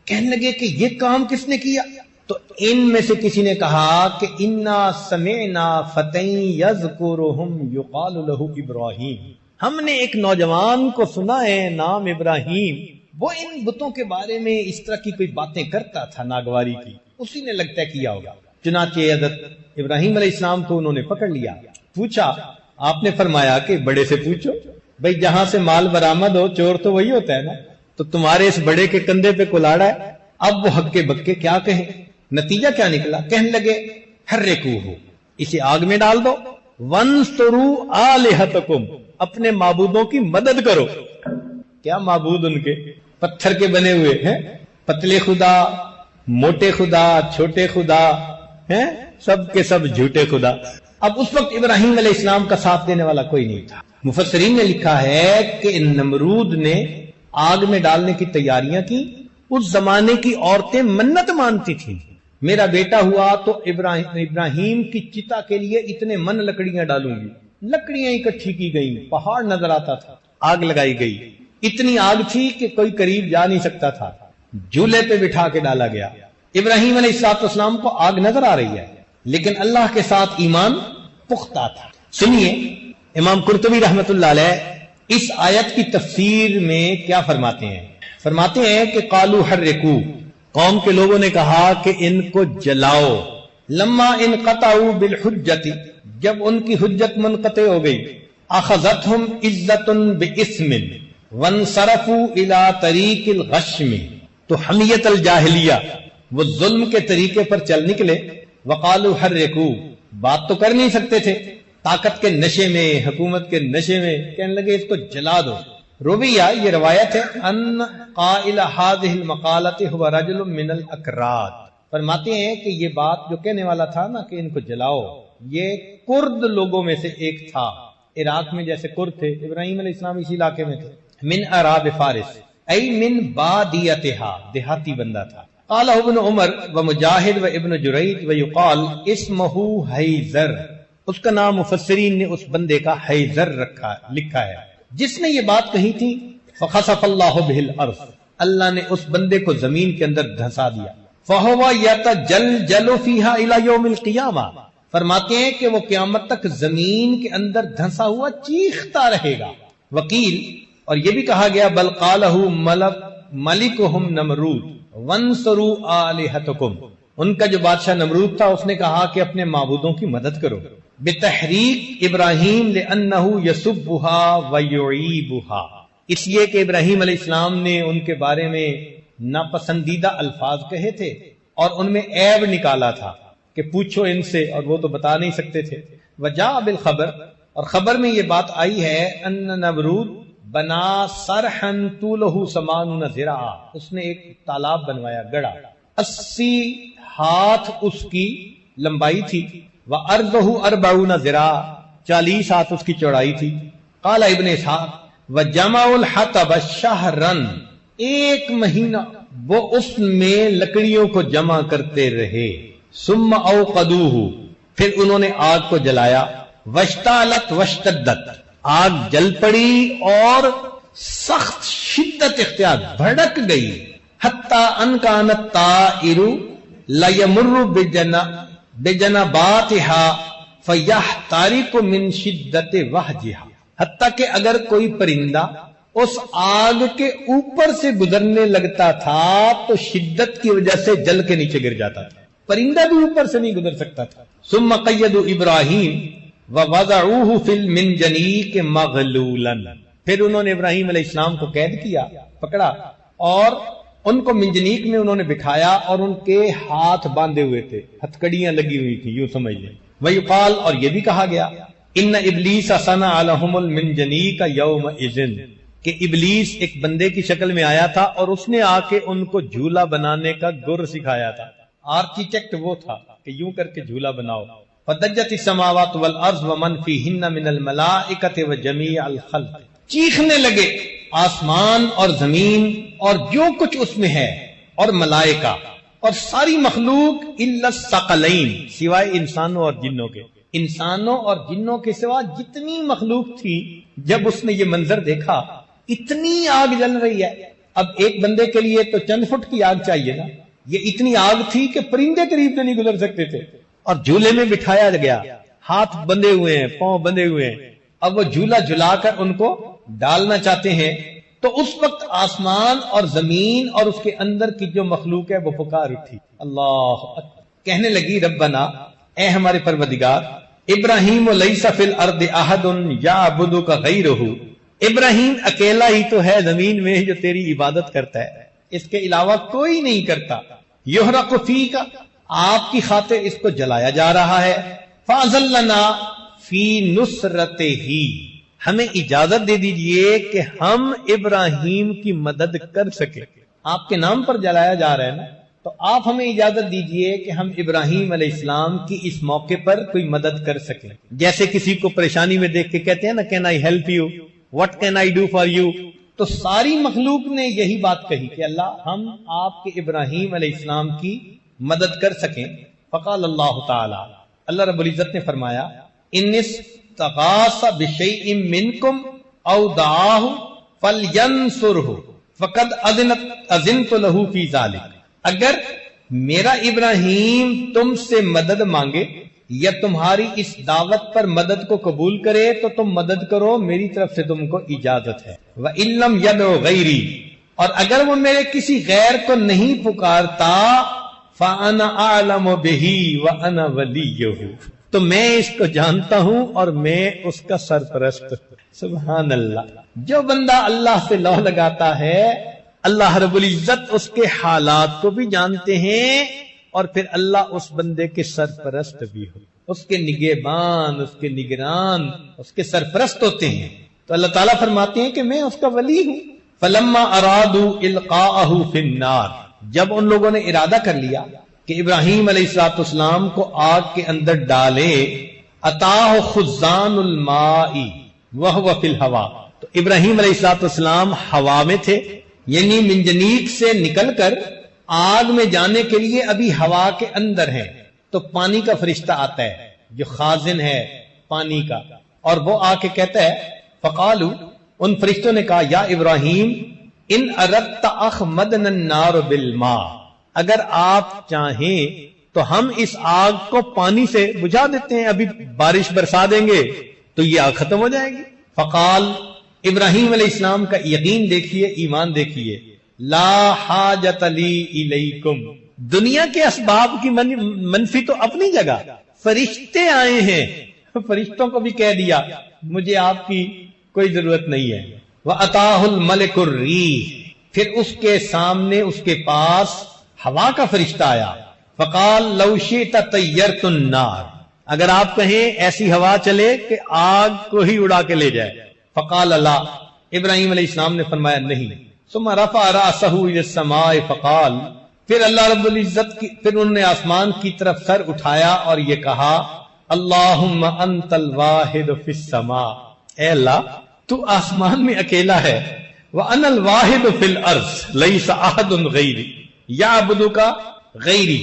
کہنے لگے کہ یہ کام کس نے کیا؟ تو ان میں سے کسی نے کہا کہ انا سمعنا فتى یذکرہم یقال لہ ابراہیم. ہم نے ایک نوجوان کو سنا ہے نام ابراہیم، وہ ان بتوں کے بارے میں اس طرح کی کوئی باتیں کرتا تھا ناگواری کی، اسی نے لگتا ہے کیا ہوگا. چنانچہ حضرت ابراہیم علیہ السلام کو انہوں نے پکڑ لیا، پوچھا. آپ نے فرمایا کہ بڑے سے پوچھو، بھئی جہاں سے مال برآمد ہو چور تو وہی ہوتا ہے نا. تو تمہارے اس بڑے کے کندھے پہ کلاڑا ہے. اب وہ ہکے بکے کیا کہیں. نتیجہ کیا نکلا؟ کہنے لگے حرکوہ، اسے آگ میں ڈال دو، وانصروا آلہتکم، اپنے معبودوں کی مدد کرو. کیا معبود ان کے پتھر کے بنے ہوئے ہیں، پتلے خدا، موٹے خدا، چھوٹے خدا ہیں، سب کے سب جھوٹے خدا۔ اب اس وقت ابراہیم علیہ السلام کا ساتھ دینے والا کوئی نہیں تھا۔ مفسرین نے لکھا ہے کہ نمرود نے آگ میں ڈالنے کی تیاریاں کی۔ اس زمانے کی عورتیں منت مانتی تھیں، میرا بیٹا ہوا تو ابراہیم کی چتا کے لیے اتنے من لکڑیاں ڈالوں گی۔ لکڑیاں اکٹھی کی گئیں، پہاڑ نظر آتا تھا، آگ لگائی گئی، اتنی آگ تھی کہ کوئی قریب جا نہیں سکتا تھا، جھولے پہ بٹھا کے ڈالا گیا۔ ابراہیم علیہ السلام کو آگ نظر آ رہی ہے لیکن اللہ کے ساتھ ایمان پختہ تھا۔ سنیے امام قرطبی رحمت اللہ علیہ اس آیت کی تفسیر میں کیا فرماتے ہیں۔ فرماتے ہیں کہ قالوا حرقو، قوم کے لوگوں نے کہا کہ ان کو جلاؤ، لما انقطعوا بالحجت، جب ان کی حجت منقطع ہو گئی، اخذتهم عزت باسم وانصرفوا الى طریق الغشم، تو حمیت الجاہلیہ، وہ ظلم کے طریقے پر چل نکلے۔ وقالوا حرقو، بات تو کر نہیں سکتے تھے، طاقت کے نشے میں، حکومت کے نشے میں کہنے لگے اس کو جلا دو۔ رویہ یہ روایت ہے ان قائل هذه المقالة هو رجل من الاکراد، فرماتے ہیں کہ یہ بات جو کہنے والا تھا نا کہ ان کو جلاؤ، یہ کرد لوگوں میں سے ایک تھا۔ عراق میں جیسے کرد تھے، ابراہیم علیہ السلام اسی علاقے میں تھے۔ من اعراب فارس ای من بادیتها، دیہاتی بندہ تھا۔ قال ابن عمر و مجاہد و ابن جریج و یقال اسمہ حیزر، اس کا نام مفسرین نے اس بندے کا حیزر لکھا ہے، جس نے یہ بات کہی تھی۔ فخسف اللہ بہ الارض، اللہ نے اس بندے کو زمین کے اندر دھنسا دیا۔ فہو یتجلجل فیہا الی یوم القیامہ، فرماتے ہیں کہ وہ قیامت تک زمین کے اندر دھنسا ہوا چیختا رہے گا۔ وکیل اور یہ بھی کہا گیا بل قالہ ملکہم نمرود وانصروا آلہتکم، ان کا جو بادشاہ نمرود تھا اس نے کہا کہ اپنے معبودوں کی مدد کرو۔ بتحریک ابراہیم لأنہ یسبها ویعیبها، اس لیے کہ ابراہیم علیہ السلام نے ان کے بارے میں ناپسندیدہ الفاظ کہے تھے اور ان میں عیب نکالا تھا کہ پوچھو ان سے، اور وہ تو بتا نہیں سکتے تھے۔ وجاء بالخبر، اور خبر میں یہ بات آئی ہے ان نمرود بنا سرحا طولہ 80 ذراع، اس نے ایک تالاب بنوایا، گڑا، 80 ہاتھ اس کی لمبائی تھی، وَأَرْضُهُ 40 ذراع، 40 ہاتھ اس کی چوڑائی تھی۔ قال ابن اسحاق وَجَمَعُ الْحَطَبَ شَهْرًا، 1 مہینہ وہ اس میں لکڑیوں کو جمع کرتے رہے۔ ثم اوقدوه، پھر انہوں نے آگ کو جلایا۔ واشتعلت واشتدت، آگ جل پڑی اور سخت شدت اختیار، بھڑک گئی۔ حتی ان کان الطائر لیمر بجنباتها فیحترق من شدت وحجها، حتیٰ کہ اگر کوئی پرندہ اس آگ کے اوپر سے گزرنے لگتا تھا تو شدت کی وجہ سے جل کے نیچے گر جاتا تھا، پرندہ بھی اوپر سے نہیں گزر سکتا تھا۔ ثم قیدوا ابراہیم ووضعوه فی المنجنیق مغلولا، پھر انہوں نے ابراہیم علیہ السلام کو قید کیا، پکڑا، اور ان کو منجنیق میں انہوں نے بٹھایا اور ان کے ہاتھ باندھے ہوئے تھے، ہتھکڑیاں لگی ہوئی تھی، یوں سمجھ لیں۔ ویقال، اور یہ بھی کہا گیا ان ابلیس صنع لهم المنجنیق یومئذ، کہ ابلیس ایک بندے کی شکل میں آیا تھا اور اس نے آ کے ان کو جھولا بنانے کا گر سکھایا تھا، آرکیٹیکٹ وہ تھا کہ یوں کر کے جھولا بناؤ۔ فدجت السماوات والارض ومن فیہن من الملائکۃ وجمیع الخلق، چیخنے لگے آسمان اور زمین اور جو کچھ اس میں ہے، اور ملائکہ اور ساری مخلوق، الا الثقلین، سوائے انسانوں اور جنوں کے۔ انسانوں اور جنوں کے سوا جتنی مخلوق تھی، جب اس نے یہ منظر دیکھا، اتنی آگ جل رہی ہے، اب ایک بندے کے لیے تو چند فٹ کی آگ چاہیے نا، یہ اتنی آگ تھی کہ پرندے قریب سے نہیں گزر سکتے تھے، اور جھولے میں بٹھایا گیا، ہاتھ بندھے ہوئے ہیں، پاؤں بندھے ہوئے ہیں، اب وہ جھولا جھلا کر ان کو ڈالنا چاہتے ہیں۔ تو اس وقت آسمان اور زمین اور اس کے اندر کی جو مخلوق ہے وہ پکار اٹھی، اللہ اکبر، کہنے لگی ربنا، اے ہمارے پروردگار، ابراہیم لیس فی الارض احد یعبدک غیرہ، ابراہیم اکیلا ہی تو ہے زمین میں جو تیری عبادت کرتا ہے، اس کے علاوہ کوئی نہیں کرتا۔ یحرق فیک، آپ کی خاطر اس کو جلایا جا رہا ہے۔ فاذلنا فی نصرتہ، ہمیں اجازت دے دیجئے کہ ہم ابراہیم کی مدد کر سکیں. آپ کے نام پر جلایا جا رہا ہے نا، تو آپ ہمیں اجازت دیجئے کہ ہم ابراہیم علیہ السلام کی اس موقع پر کوئی مدد کر سکیں. جیسے کسی کو پریشانی میں دیکھ کے کہتے ہیں نا can I help you, what can I do for you. تو ساری مخلوق نے یہی بات کہی کہ اللہ ہم آپ کے ابراہیم علیہ السلام کی مدد کر سکیں. فقال اللہ تعالی، اللہ رب العزت نے فرمایا ان استغاث بشیء منکم او دعاہ فلینصرہ فقد اذنت له فی ذلک. اگر میرا ابراہیم تم سے مدد مانگے یا تمہاری اس دعوت پر مدد کو قبول کرے تو تم مدد کرو، میری طرف سے تم کو اجازت ہے. وَإِن لَّمْ يَدْعُ غَيْرِي، اور اگر وہ میرے کسی غیر کو نہیں پکارتا، فَأَنَا أَعْلَمُ بِهِ وَأَنَا وَلِيُّهُ، تو میں اس کو جانتا ہوں اور میں اس کا سرپرست. سبحان اللہ. جو بندہ اللہ سے لو لگاتا ہے اللہ رب العزت اس کے حالات کو بھی جانتے ہیں، اور پھر اللہ اس بندے کے سرپرست بھی ہو، اس کے نگہبان، اس کے نگران، اس کے سرپرست ہوتے ہیں. تو اللہ تعالیٰ فرماتے ہیں کہ میں اس کا ولی ہوں. فلما ارادوا القاءه فی النار، جب ان لوگوں نے ارادہ کر لیا کہ ابراہیم علیہ السلام کو آگ کے اندر ڈالے، اتاہ خزان الماء وهو فی الہوا، تو ابراہیم علیہ السلام ہوا میں تھے، یعنی منجنیق سے نکل کر آگ میں جانے کے لیے ابھی ہوا کے اندر ہیں. تو پانی کا فرشتہ آتا ہے جو خازن ہے پانی کا، اور وہ آ کے کہتا ہے فقالو، ان فرشتوں نے کہا یا ابراہیم ان اردت اخمدنا النار بالماء، اگر آپ چاہیں تو ہم اس آگ کو پانی سے بجھا دیتے ہیں، ابھی بارش برسا دیں گے تو یہ آگ ختم ہو جائے گی. فقال، ابراہیم علیہ السلام کا یقین دیکھیے، ایمان دیکھیے. لا حاجت لی الیکم، دنیا کے اسباب کی منفی تو اپنی جگہ، فرشتے آئے ہیں، فرشتوں کو بھی کہہ دیا مجھے آپ کی کوئی ضرورت نہیں ہے. وَأَتَاهُ الْمَلِكُ الرِّيحِ، پھر اس کے سامنے اس کے پاس ہوا کا فرشتہ آیا. فقال لو شئت طیرت النار، اگر آپ کہیں ایسی ہوا چلے کہ آگ کو ہی اڑا کے لے جائے. فقال لا، ابراہیم علیہ السلام نے فرمایا نہیں. ثم رفع رأسه الى السماء فقال، پھر اللہ رب العزت کی، پھر انہوں نے آسمان کی طرف سر اٹھایا اور یہ کہا اللہم انت الواحد فی السماء، اے اللہ تو آسمان میں اکیلا ہے. وَأَنَا الْوَاحِدُ فِي الْأَرْضِ لَيْسَ أَحَدٌ غَيْرِي يَعْبُدُكَ غَيْرِي،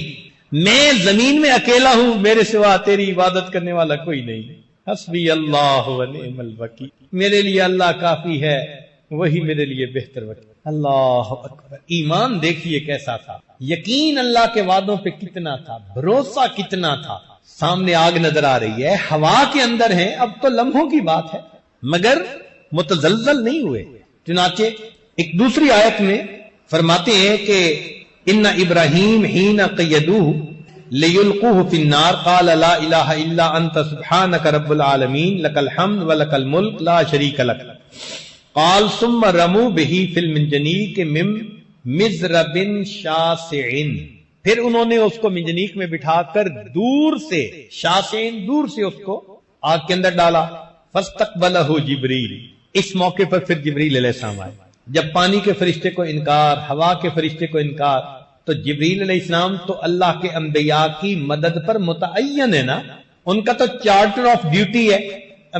میں زمین میں اکیلا ہوں، میرے سوا تیری عبادت کرنے والا کوئی نہیں. حسبی اللہ ونعم الوکیل، میرے لیے اللہ کافی ہے، وہی میرے لیے بہتر وکیل. اللہ اکبر. ایمان دیکھیے کیسا تھا، یقین اللہ کے وعدوں پہ کتنا تھا، بھروسہ کتنا تھا. سامنے آگ نظر آ رہی ہے، ہوا کے اندر ہیں، اب تو لمحوں کی بات ہے، مگر متزلزل نہیں ہوئے. چنانچہ ایک دوسری آیت میں فرماتے ہیں کہ ان ابراہیم حین قیدوہ لیلقوہ فی النار قال لا الہ الا انت سبحانک رب العالمین لک الحمد ولک الملک لا شریک لک. قال ثم رموا بہ فی المنجنیق من مزرب شاسع، پھر انہوں نے اس کو منجنیق میں بٹھا کر دور سے، شاسعین دور سے اس کو آگ کے اندر ڈالا. فاستقبلہ جبریل، اس موقع پر پھر جبریل علیہ السلام آئے. جب پانی کے فرشتے کو انکار، ہوا کے فرشتے کو انکار، تو جبریل علیہ السلام تو اللہ کے انبیاء کی مدد پر متعین ہے نا، ان کا تو چارٹر آف ڈیوٹی ہے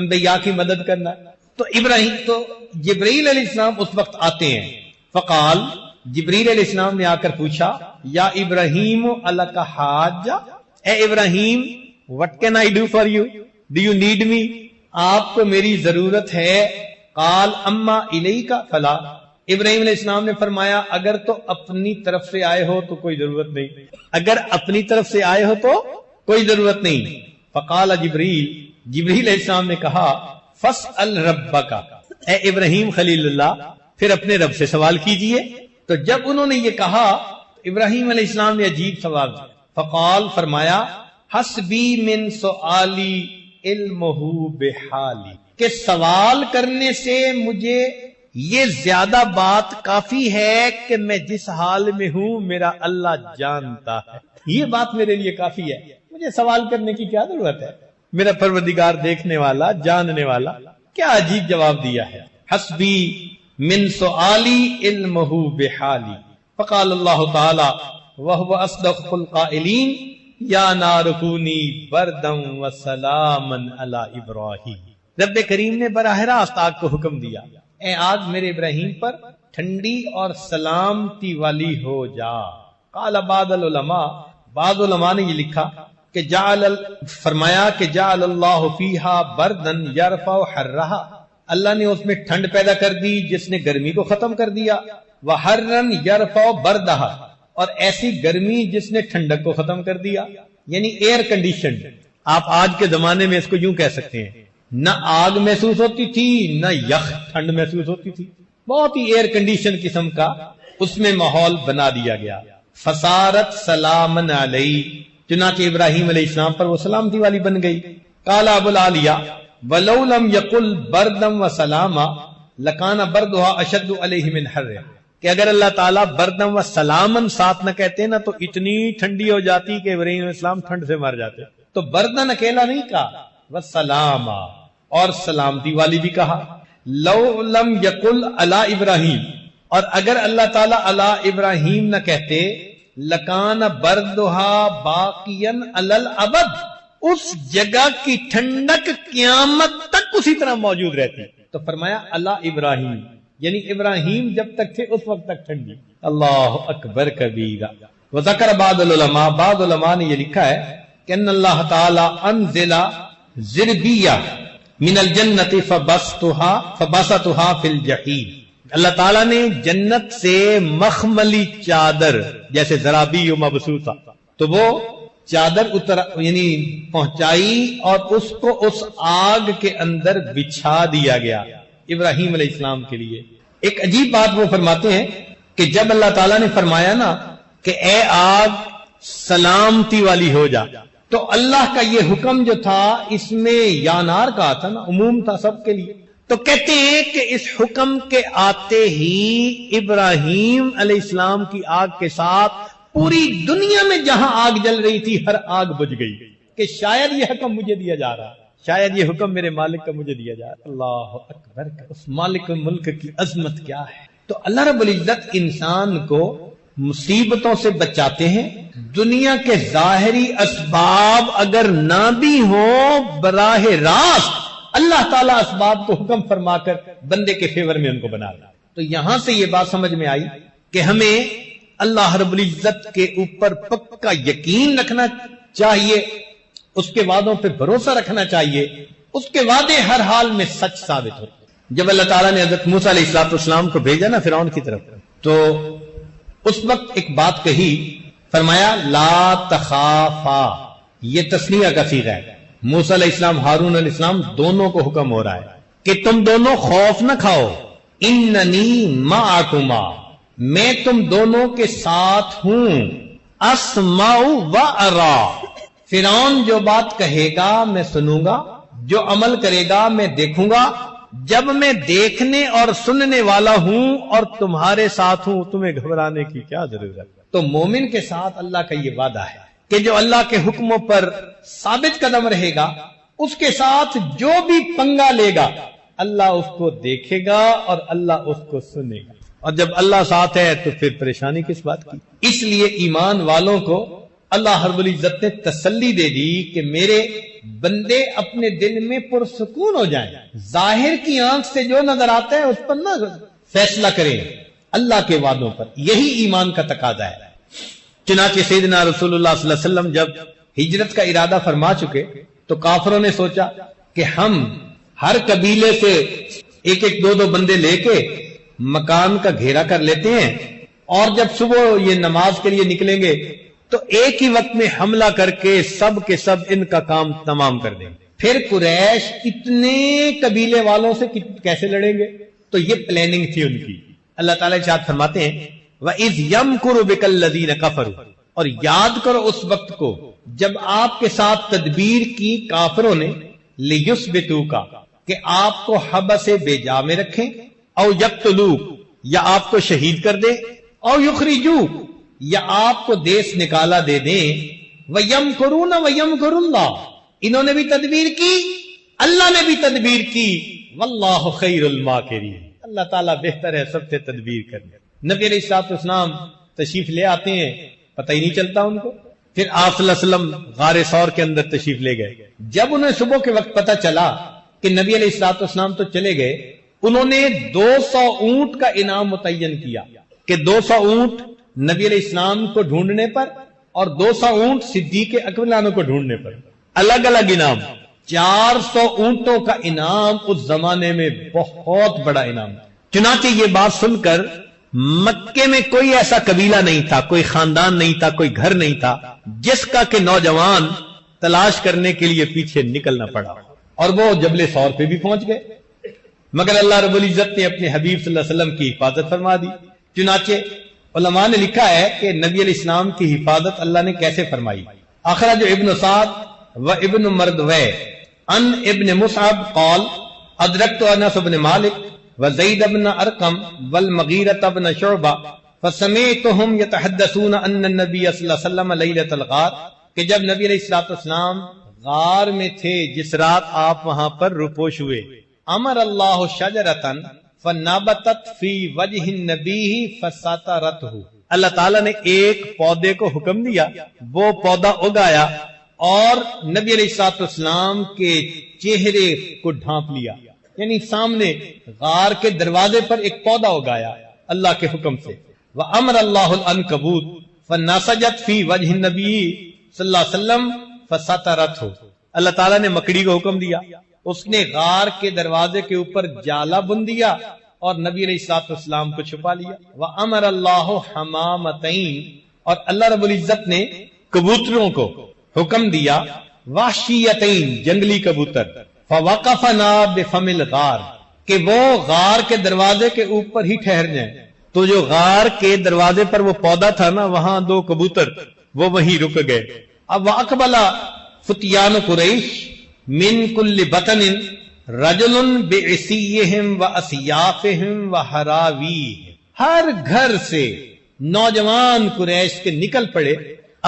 انبیاء کی مدد کرنا. تو جبریل علیہ السلام اس وقت آتے ہیں. فقال، جبریل علیہ السلام نے آ کر پوچھا یا ابراہیم الک حاجہ، اے ابراہیم what can I do for you, do you need me، آپ کو میری ضرورت ہے. قال اما الیک فلا، ابراہیم علیہ السلام نے فرمایا اگر تو اپنی طرف سے آئے ہو تو کوئی ضرورت نہیں، اگر اپنی طرف سے آئے ہو تو کوئی ضرورت نہیں. فقال جبریل علیہ السلام نے کہا فاسأل ربک، اے ابراہیم خلیل اللہ پھر اپنے رب سے سوال کیجئے. تو جب انہوں نے یہ کہا ابراہیم علیہ السلام نے عجیب سوال کیا. فقال، فرمایا حسبی من سؤالی علمہ بحالی، کہ سوال کرنے سے مجھے یہ زیادہ بات کافی ہے کہ میں جس حال میں ہوں میرا اللہ جانتا ہے. یہ بات میرے لیے کافی ہے، مجھے سوال کرنے کی کیا ضرورت ہے، میرا پروردگار دیکھنے والا، جاننے والا. کیا عجیب جواب دیا ہے. حسبی من سؤالی علمہ بحالی. فقال اللہ تعالی وہو اصدق القائلین یا نار کونی بردا وسلاما علی ابراہیم. رب کریم نے براہ راست آگ کو حکم دیا، اے آگ میرے ابراہیم پر ٹھنڈی اور سلامتی والی ہو جا. قال بعض علماء نے یہ لکھا کہ فرمایا کہ جعل اللہ فیہا بردن یرفع حرہا، اللہ نے اس میں ٹھنڈ پیدا کر دی جس نے گرمی کو ختم کر دیا. وحرن یرفع بردہا، اور ایسی گرمی جس نے ٹھنڈک کو ختم کر دیا، یعنی ایئر کنڈیشنڈ. آپ آج کے زمانے میں اس کو یوں کہہ سکتے ہیں، نہ آگ محسوس ہوتی تھی نہ یخ ٹھنڈ محسوس ہوتی تھی، بہت ہی ایئر کنڈیشن قسم کا اس میں ماحول بنا دیا گیا. فصارت سلامن علیہ، چنانچہ ابراہیم علیہ السلام پر وہ سلامتی والی بن گئی. قال ابو العالیہ ولو لم یقل بردم وسلاما لکان بردھا اشد علیہ من حرہ، کہ اگر اللہ تعالیٰ بردم و سلامن ساتھ نہ کہتے نا تو اتنی ٹھنڈی ہو جاتی کہ ابراہیم علیہ السلام ٹھنڈ سے مر جاتے. تو بردن اکیلا نہیں کہا، وسلاما اور سلامتی والی بھی کہا. لو لم یقل علی ابراہیم، اور اگر اللہ تعالیٰ علی ابراہیم نہ کہتے لکان بردھا باقین علی الابد، اس جگہ کی ٹھنڈک قیامت تک اسی طرح موجود رہتی. تو فرمایا علی ابراہیم، یعنی ابراہیم جب تک تھے اس وقت تک ٹھنڈی. اللہ اکبر کبیرہ. وذکر بعض علماء نے یہ لکھا ہے کہ ان اللہ تعالی انزل زربیہ من الجنت فبسطها فی الجحیم، اللہ تعالیٰ نے جنت سے مخملی چادر جیسے زرابی و مبسوطہ، تو وہ چادر یعنی پہنچائی اور اس کو اس آگ کے اندر بچھا دیا گیا ابراہیم علیہ السلام کے لیے. ایک عجیب بات وہ فرماتے ہیں کہ جب اللہ تعالیٰ نے فرمایا نا کہ اے آگ سلامتی والی ہو جا، تو اللہ کا یہ حکم جو تھا اس میں یا نار کہا تھا نا، عموم تھا سب کے لیے. تو کہتے ہیں کہ اس حکم کے آتے ہی ابراہیم علیہ السلام کی آگ کے ساتھ پوری دنیا میں جہاں آگ جل رہی تھی ہر آگ بجھ گئی، کہ شاید یہ حکم مجھے دیا جا رہا، شاید یہ حکم میرے مالک کا مجھے دیا جا رہا. اللہ اکبر، اس مالک ملک کی عظمت کیا ہے. تو اللہ رب العزت انسان کو مصیبتوں سے بچاتے ہیں. دنیا کے ظاہری اسباب اگر نہ بھی ہوں، براہ راست اللہ تعالیٰ اسباب کو حکم فرما کر بندے کے فیور میں ان کو بنا رہا. تو یہاں سے یہ بات سمجھ میں آئی کہ ہمیں اللہ رب العزت کے اوپر پکا یقین رکھنا چاہیے، اس کے وعدوں پہ بھروسہ رکھنا چاہیے. اس کے وعدے ہر حال میں سچ ثابت ہوتے. جب اللہ تعالیٰ نے حضرت موسیٰ علیہ السلام کو بھیجا نا فرعون کی طرف، تو اس وقت ایک بات کہی، فرمایا لا تخافا، یہ تسنیہ کا صیغہ ہے. موسیٰ علیہ السلام ہارون علیہ السلام دونوں کو حکم ہو رہا ہے کہ تم دونوں خوف نہ کھاؤ. اننی معکما، میں تم دونوں کے ساتھ ہوں. اسمع و ارا، فرعون جو بات کہے گا میں سنوں گا، جو عمل کرے گا میں دیکھوں گا. جب میں دیکھنے اور سننے والا ہوں اور تمہارے ساتھ ہوں، تمہیں گھبرانے کی کیا ضرورت. تو مومن کے ساتھ اللہ کا یہ وعدہ ہے کہ جو اللہ کے حکموں پر ثابت قدم رہے گا، اس کے ساتھ جو بھی پنگا لے گا اللہ اس کو دیکھے گا اور اللہ اس کو سنے گا. اور جب اللہ ساتھ ہے تو پھر پریشانی کس بات کی. اس لیے ایمان والوں کو اللہ رب العزت نے تسلی دے دی کہ میرے بندے اپنے دل میں پرسکون ہو جائیں. ظاہر کی آنکھ سے جو نظر آتا ہے اس پر نہ فیصلہ کریں، اللہ کے وعدوں پر. یہی ایمان کا تقاضا ہے. چنانچہ سیدنا رسول اللہ صلی اللہ علیہ وسلم جب ہجرت کا ارادہ فرما چکے تو کافروں نے سوچا کہ ہم ہر قبیلے سے ایک ایک دو دو بندے لے کے مکان کا گھیرا کر لیتے ہیں، اور جب صبح یہ نماز کے لیے نکلیں گے تو ایک ہی وقت میں حملہ کر کے سب ان کا کام تمام کر دیں گے. پھر قریش اتنے قبیلے والوں سے کیسے لڑیں گے. تو یہ پلاننگ تھی ان کی. اللہ تعالیٰ ارشاد فرماتے ہیں وَإِذْ يَمْكُرُ بِكَ الَّذِينَ كَفَرُوا، اور یاد کرو اس وقت کو جب آپ کے ساتھ تدبیر کی کافروں نے، لِيُثْبِتُوكَ، کہ آپ کو حبس بے جا میں رکھیں، او یقتلوک، یا آپ کو شہید کر دے، او یخرجوک، یا آپ کو دیس نکالا دے دیں. وَيَمْكُرُونَ وَيَمْكُرُ اللَّهُ، انہوں نے بھی تدبیر کی، اللہ نے بھی تدبیر کی. واللہ خیر الماکرین، اللہ تعالیٰ بہتر ہے سب سے تدبیر کرنے۔ نبی علیہ الصلوۃ والسلام تشریف لے آتے ہیں، پتہ ہی نہیں چلتا ان کو۔ پھر آپ صلی اللہ علیہ وسلم غار ثور کے اندر تشریف لے گئے۔ جب انہیں صبح کے وقت پتہ چلا کہ نبی علیہ الصلوۃ والسلام تو چلے گئے، انہوں نے 200 اونٹ کا انعام متعین کیا کہ 200 اونٹ نبی علیہ السلام کو ڈھونڈنے پر اور 200 اونٹ صدیق اکبر عنہ کو ڈھونڈنے پر، الگ الگ انعام۔ 400 اونٹوں کا انعام اس زمانے میں بہت بڑا انعام۔ چنانچہ یہ بات سن کر مکے میں کوئی ایسا قبیلہ نہیں تھا، کوئی خاندان نہیں تھا، کوئی گھر نہیں تھا جس کا کہ نوجوان تلاش کرنے کے لیے پیچھے نکلنا پڑا، اور وہ جبل ثور پہ بھی پہنچ گئے، مگر اللہ رب العزت نے اپنے حبیب صلی اللہ علیہ وسلم کی حفاظت فرما دی۔ چنانچہ علماء نے لکھا ہے کہ نبی علیہ السلام کی حفاظت اللہ نے کیسے فرمائی۔ اخرج ابن سعد و ابن مردوے ان ابن مصعب قال ادرکت انس بن مالک وزید بن ارقم والمغیرۃ بن شعبہ فسمعتهم يتحدثون ان النبي صلی اللہ علیہ وسلم لیلۃ الغار، کہ جب نبی علیہ الصلوۃ والسلام غار میں تھے جس رات آپ وہاں پر روپوش ہوئے، امر اللہ شجرۃ فنبتت فی وجہ النبی فساترتہ، اللہ تعالیٰ نے ایک پودے کو حکم دیا، وہ پودا اگایا اور نبی علیہ الصلوۃ والسلام کے چہرے کو ڈھانپ لیا، یعنی سامنے غار کے دروازے پر ایک پودا اگایا اللہ کے حکم سے۔ وَأَمْرَ اللَّهُ الْأَنْكَبُوتَ فَنَسَجَتْ فِي وَجْهِ النَّبِيِّ صلی اللہ علیہ وسلم فَسَتَرَتْهُ، اللہ تعالیٰ نے مکڑی کو حکم دیا، اس نے غار کے دروازے کے اوپر جالا بن دیا اور نبی علیہ الصلوۃ والسلام کو چھپا لیا۔ وَأَمَرَ اللَّهُ حَمَامَتَيْن، اور اللہ رب العزت نے کبوتروں کو حکم دیا، وحشیتین، جنگلی کبوتر، فوقفنا بفم الغار، کہ وہ غار کے دروازے کے اوپر ہی ٹھہر جائیں۔ تو جو غار کے دروازے پر وہ پودا تھا نا، وہاں 2 کبوتر وہ وہیں رک گئے۔ اب واقبل فتیان قریش من کل بطن رجل بعصیہم واسیافہم وحراویہم، ہر گھر سے نوجوان قریش کے نکل پڑے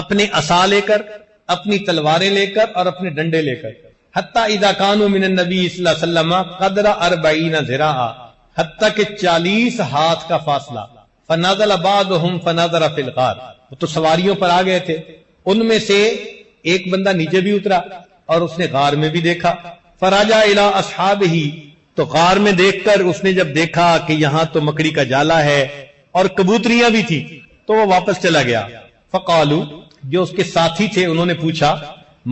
اپنے عصا لے کر، اپنی تلواریں لے کر اور اپنے ڈنڈے لے کر، حتی اذا کانوا من النبی صلی اللہ علیہ وسلم قدر 40 ذراعا، حتی کہ 40 ہاتھ کا فاصلہ۔ فنزل بعضهم فنظر فی الغار، وہ تو سواریوں پر آ گئے تھے، ان میں سے ایک بندہ نیچے بھی اترا اور اس نے غار میں بھی دیکھا۔ فراجع الی اصحابہ، تو غار میں دیکھ کر اس نے جب دیکھا کہ یہاں تو مکڑی کا جالا ہے اور کبوتریاں بھی تھی، تو وہ واپس چلا گیا۔ فقالو، جو اس کے ساتھی تھے انہوں نے پوچھا،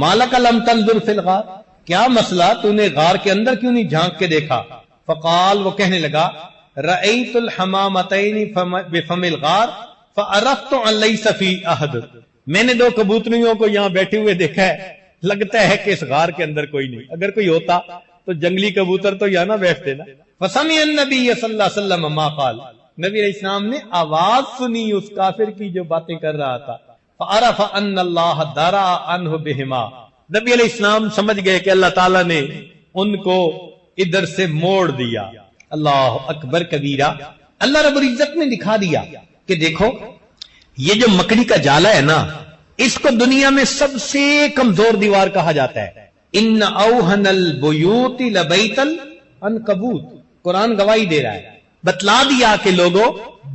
مالک لم تنظر فی الغار، کیا مسئلہ، تو نے غار کے اندر کیوں نہیں جھانک کے دیکھا؟ فقال، وہ کہنے لگا، رأیت الحمامتین بفم الغار فعرفت ان لیس فی احد، میں نے 2 کبوتریوں کو یہاں بیٹھے ہوئے دیکھا ہے، لگتا ہے کہ اس غار کے اندر کوئی نہیں، اگر کوئی ہوتا تو جنگلی کبوتر تو یہاں نہ بیٹھتے نا۔ فسمع النبی صلی اللہ علیہ وسلم ما قال، نبی علیہ السلام نے آواز سنی اس کافر کی جو باتیں کر رہا تھا۔ فعرف ان اللہ درع عنہ بہما، نبی علیہ السلام سمجھ گئے کہ اللہ تعالیٰ نے ان کو ادھر سے موڑ دیا۔ اللہ اکبر کبیرہ، اللہ رب العزت نے دکھا دیا کہ دیکھو یہ جو مکڑی کا جالا ہے نا، اس کو دنیا میں سب سے کمزور دیوار کہا جاتا ہے۔ ان اوہن البیوت لبیت العنکبوت، قرآن گواہی دے رہا ہے، بتلا دیا کہ لوگوں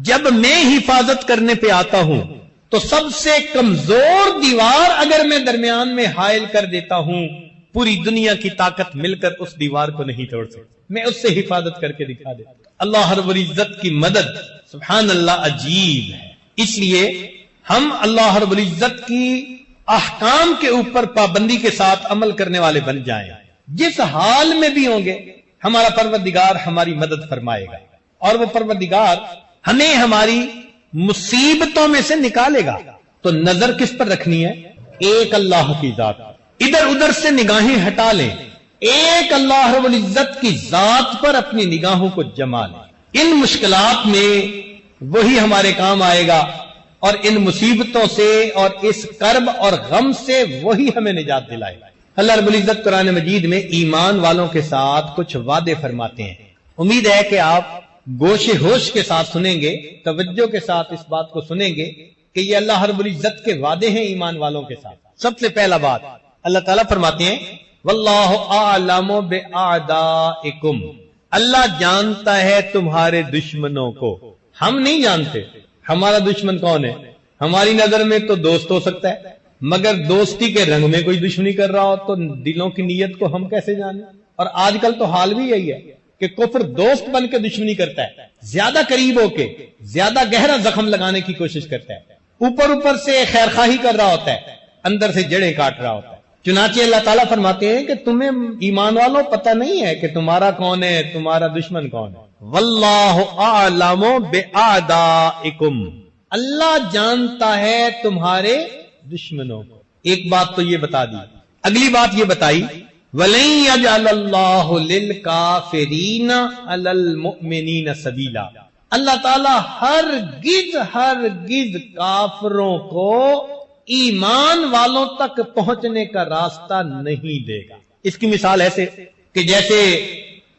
جب میں حفاظت کرنے پہ آتا ہوں تو سب سے کمزور دیوار اگر میں درمیان میں حائل کر دیتا ہوں، پوری دنیا کی طاقت مل کر اس دیوار کو نہیں توڑ سکتی، میں اس سے حفاظت کر کے دکھا دیتا۔ اللہ رب العزت کی مدد سبحان اللہ عجیب ہے، اس لیے ہم اللہ رب العزت کی احکام کے اوپر پابندی کے ساتھ عمل کرنے والے بن جائیں، جس حال میں بھی ہوں گے ہمارا پروردگار ہماری مدد فرمائے گا، اور وہ پروردگار ہمیں ہماری مصیبتوں میں سے نکالے گا۔ تو نظر کس پر رکھنی ہے؟ ایک اللہ کی ذات، ادھر ادھر سے نگاہیں ہٹا لیں، ایک اللہ رب العزت کی ذات پر اپنی نگاہوں کو جما لیں۔ ان مشکلات میں وہی ہمارے کام آئے گا، اور ان مصیبتوں سے اور اس کرب اور غم سے وہی ہمیں نجات دلائے گا۔ اللہ رب العزت قرآن مجید میں ایمان والوں کے ساتھ کچھ وعدے فرماتے ہیں، امید ہے کہ آپ گوش ہوش کے ساتھ سنیں گے، توجہ کے ساتھ اس بات کو سنیں گے کہ یہ اللہ رب العزت کے وعدے ہیں ایمان والوں کے ساتھ۔ سب سے پہلا بات اللہ تعالیٰ فرماتے ہیں، واللہ اعلم باعدائکم، اللہ جانتا ہے تمہارے دشمنوں کو، ہم نہیں جانتے ہمارا دشمن کون ہے۔ ہماری نظر میں تو دوست ہو سکتا ہے، مگر دوستی کے رنگ میں کوئی دشمنی کر رہا ہو تو دلوں کی نیت کو ہم کیسے جانیں؟ اور آج کل تو حال بھی یہی ہے کہ کفر دوست بن کے دشمنی کرتا ہے، زیادہ قریب ہو کے زیادہ گہرا زخم لگانے کی کوشش کرتا ہے، اوپر سے خیر خواہی کر رہا ہوتا ہے، اندر سے جڑیں کاٹ رہا ہوتا ہے۔ چنانچہ اللہ تعالیٰ فرماتے ہیں کہ تمہیں ایمان والوں پتہ نہیں ہے کہ تمہارا کون ہے، تمہارا دشمن کون ہے۔ واللہ اعلم باعدائکم، اللہ جانتا ہے تمہارے دشمنوں کو۔ ایک بات تو یہ بتا دی، اگلی بات یہ بتائی وَلَن يَجْعَلَ اللَّهُ لِلْكَافِرِينَ عَلَى الْمُؤْمِنِينَ سَبِيلًا، اللہ تعالیٰ ہرگز کافروں کو ایمان والوں تک پہنچنے کا راستہ نہیں دے گا۔ اس کی مثال ایسے کہ جیسے